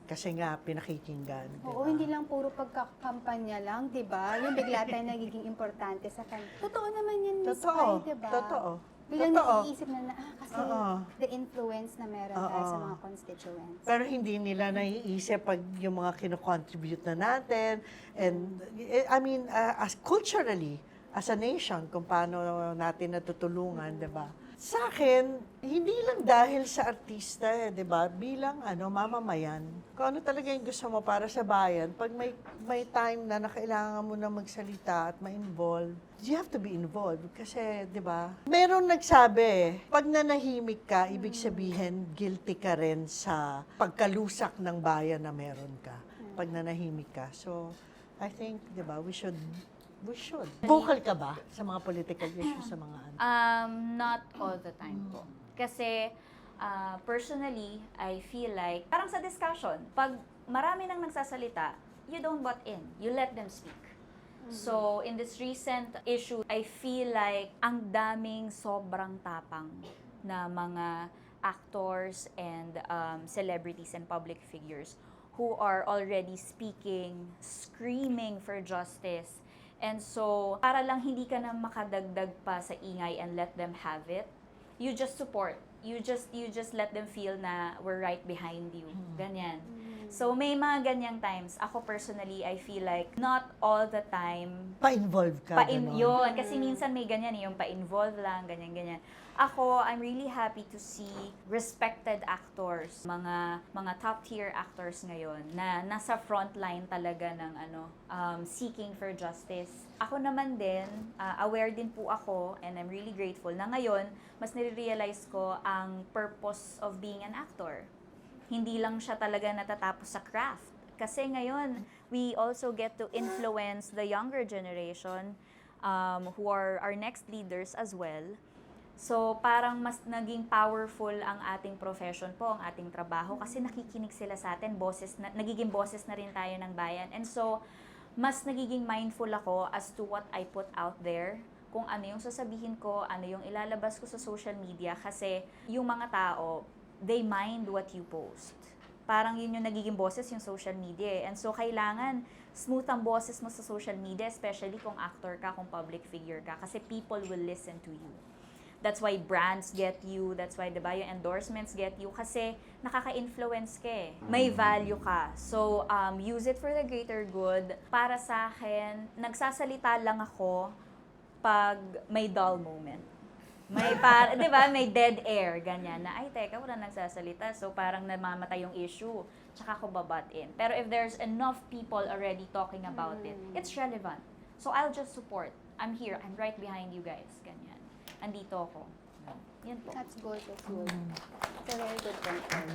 Kasi nga, pinakikinggan. Oo, diba? hindi lang puro pagkakampanya lang, di ba? Yung bigla tayo nagiging importante sa kanila. Totoo naman yan, Miss Totoo. Pai, di ba? Totoo. Biglang Totoo. naiisip na, kasi Oo. the influence na meron tayo Oo. sa mga constituents. Pero hindi nila naiisip pag yung mga kino-contribute na natin. And, I mean, as culturally, as a nation, kung paano natin natutulungan, di ba? Sa akin, hindi lang dahil sa artista, di ba? Bilang mamamayan. Kung ano talaga yung gusto mo para sa bayan, pag may time na kailangan mo na magsalita at ma-involve, you have to be involved. Kasi, di ba? Meron nagsabi, pag nanahimik ka, ibig sabihin, guilty ka rin sa pagkalusak ng bayan na meron ka. Pag nanahimik ka. So, I think, di ba, we should. Vocal ka ba sa mga political issues sa mga Not all the time po. Kasi, personally, I feel like, parang sa discussion, pag marami nang nagsasalita, you don't butt in. You let them speak. So, in this recent issue, I feel like ang daming sobrang tapang na mga actors and celebrities and public figures who are already speaking, screaming for justice. And so, para lang hindi ka na makadagdag pa sa ingay and let them have it, you just support. You just let them feel na we're right behind you. Ganyan. So, may mga ganyang times. Ako personally, I feel like not all the time pa-involve ka? ganon? yun. Kasi minsan may ganyan, yung pa-involve lang, ganyan-ganyan. Ako, I'm really happy to see respected actors, mga top-tier actors ngayon na nasa frontline talaga ng seeking for justice. Ako naman din, aware din po ako, and I'm really grateful na ngayon, mas nire-realize ko ang purpose of being an actor. Hindi lang siya talaga natatapos sa craft. Kasi ngayon, we also get to influence the younger generation who are our next leaders as well. So, parang mas naging powerful ang ating profession po, ang ating trabaho, kasi nakikinig sila sa atin, nagiging boses na rin tayo ng bayan. And so, mas nagiging mindful ako as to what I put out there, kung ano yung sasabihin ko, ano yung ilalabas ko sa social media, kasi yung mga tao, they mind what you post. Parang yun yung nagiging boses yung social media. And so, kailangan smooth ang boses mo sa social media, especially kung actor ka, kung public figure ka, kasi people will listen to you. That's why brands get you, that's why, diba, yung endorsements get you, kasi nakaka-influence ka eh. May value ka. So, use it for the greater good. Para sa akin, nagsasalita lang ako pag may dull moment. May diba, may dead air, ganyan, na, ay, teka, wala nagsasalita, so parang namamatay yung issue, tsaka ako babat in. Pero if there's enough people already talking about it, it's relevant. So, I'll just support. I'm here, I'm right behind you guys, ganyan. Andito ako. Yan po. That's good, that's good. It's a very good point.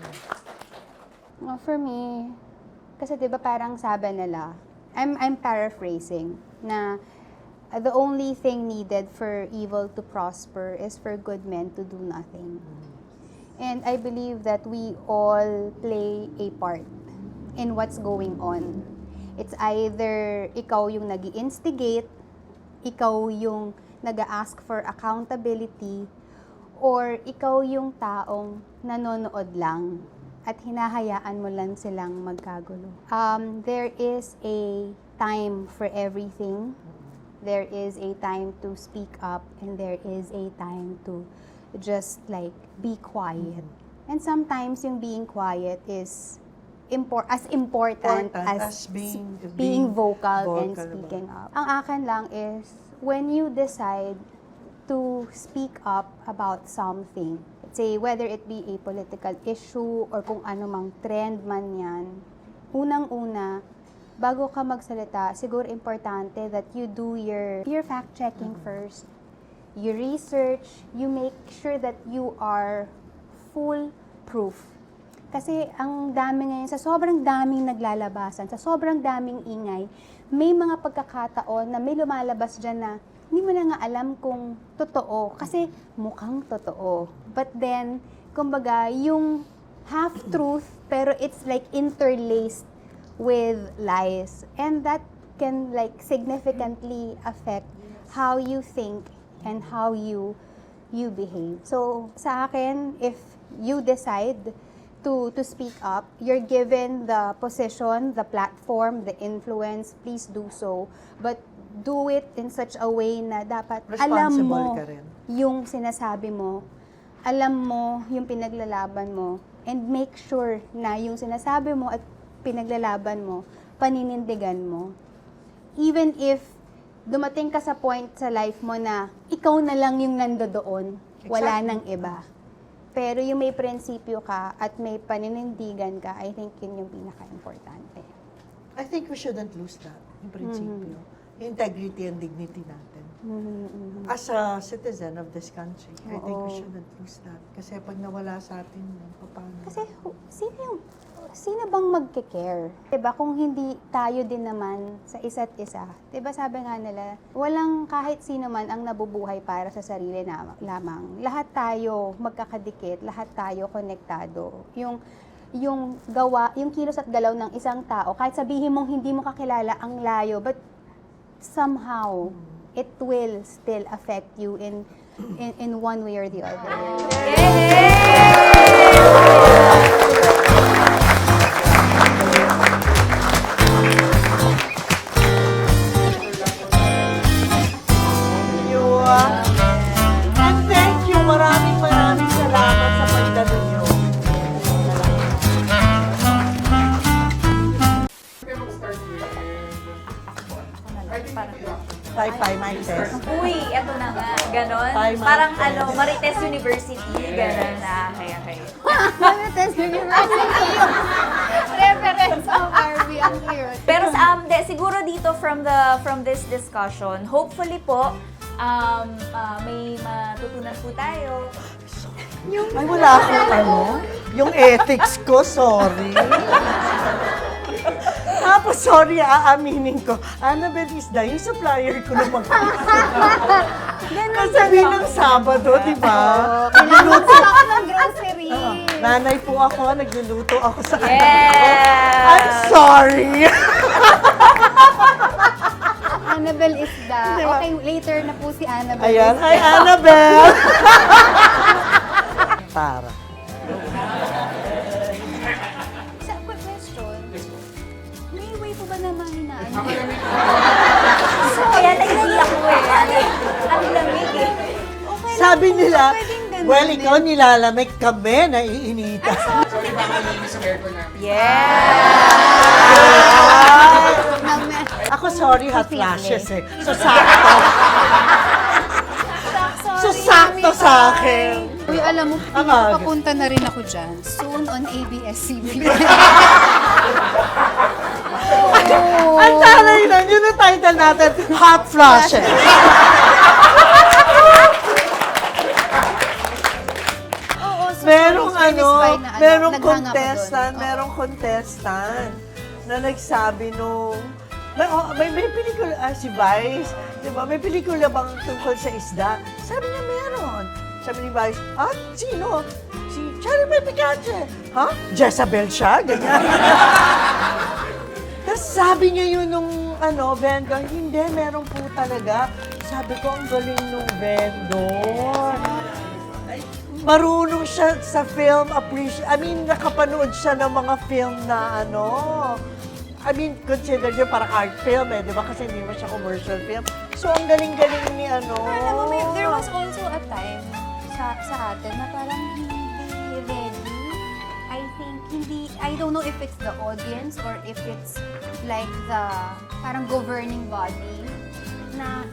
For me, kasi di ba parang sabi nila, I'm paraphrasing, na the only thing needed for evil to prosper is for good men to do nothing. And I believe that we all play a part in what's going on. It's either ikaw yung nag-i-instigate, ikaw yung nag-a-ask for accountability, or ikaw yung taong nanonood lang at hinahayaan mo lang silang magkagulo. There is a time for everything. There is a time to speak up, and there is a time to just like be quiet. And sometimes yung being quiet is as important as being vocal and speaking up. Ang akin lang is, when you decide to speak up about something, let's say whether it be a political issue or kung ano mang trend man yan, unang-una, bago ka magsalita, siguro importante that you do your fact-checking first. You research, you make sure that you are full proof. Kasi ang dami ngayon, sa sobrang daming naglalabasan, sa sobrang daming ingay, may mga pagkakataon na may lumalabas dyan na hindi mo na nga alam kung totoo, kasi mukhang totoo. But then, kumbaga, yung half-truth, pero it's like interlaced with lies. And that can like significantly affect how you think and how you behave. So, sa akin, if you decide to speak up, you're given the position, the platform, the influence, please do so. But do it in such a way na dapat alam Responsible mo ka rin. yung sinasabi mo, alam mo yung pinaglalaban mo, and make sure na yung sinasabi mo at pinaglalaban mo, paninindigan mo. Even if dumating ka sa point sa life mo na ikaw na lang yung nandoon, wala Exactly. nang iba. Pero yung may prinsipyo ka at may paninindigan ka, I think yun yung pinaka-importante. I think we shouldn't lose that, yung prinsipyo. Yung integrity and dignity natin. As a citizen of this country, I think we Oo. shouldn't lose that. Kasi pag nawala sa atin, paano? Kasi sino bang magke-care? 'Di ba kung hindi tayo din naman sa isa't isa. 'Di ba sabi nga nila, walang kahit sino man ang nabubuhay para sa sarili lamang. Lahat tayo magkakadikit, lahat tayo konektado. Yung gawa, yung kilos at galaw ng isang tao, kahit sabihin mong hindi mo kakilala ang layo, but somehow it will still affect you in one way or the other. And thank you. Maraming salamat sa pagdalo nyo. Okay, mag-start with... I think Pi mic test. Uy, eto na nga. Ganon. Hi, Ma'am. Parang Marites University. Ganon na. Okay. Marites University. Reference of RB ang cute. Pero siguro dito from this discussion, hopefully po, may matutunan po tayo. Ay, wala akong yung ethics ko, sorry. Tapos, sorry, aaminin ko, Annabelle Isda, yung supplier ko ng mga kasabi ng Sabado, di ba? Kailangan sa ako ng grocery. Nanay po ako, nagluluto ako sa Yes! I'm sorry! Annabelle Isda. Diba? Okay, later na po si Annabelle Ayan, Isda. hi Annabelle! Para. Sa quick question, may way po ba na mahinaan? Kaya naiiyak ko eh. Ang lamig eh. Okay Sabi lang po, nila, pwedeng ganun well, din. ikaw nilalamig kami, naiinita. So, di ba malinis ang aircon natin? Ako, sorry, hot flashes eh. So, sakto. So, sakto sa akin. Uy, alam mo, Ama. papunta na rin ako dyan. Soon on ABS-CBN. Ang taray nun, yun ang title natin, hot flashes. Oo, so Merong satisfied na, merong naghang ako contestant, dun. merong contestant na nagsabi nung, may pelikula, si Vice, di ba? May pelikula bang tungkol sa isda? Sabi niya, meron. Sabi ni Vice, sino? Si Cherry Pie Picache. Ha? Jezabel siya? Ganyan. Tapos sabi niya yun nung vendor, hindi, meron po talaga. Sabi ko, ang galing nung vendor. Marunong siya sa film nakapanood siya ng mga film na consider niya parang art film di ba? Kasi hindi mo siya commercial film. So, ang galing-galing ni Alam mo, there was also a time sa atin na parang hindi ready. I think I don't know if it's the audience or if it's like the parang governing body na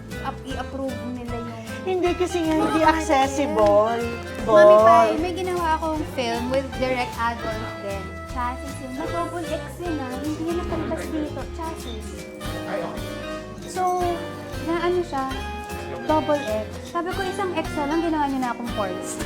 i-approve nila yung... Hindi kasi nga hindi accessible. Mami Pai, may ginawa akong film with direct adult din. Chassis yun. Na-double X yun hindi niya napalabas dito. Chassis. So, na ano siya, double X. Sabi ko, isang X na lang, ginawa niyo na akong force.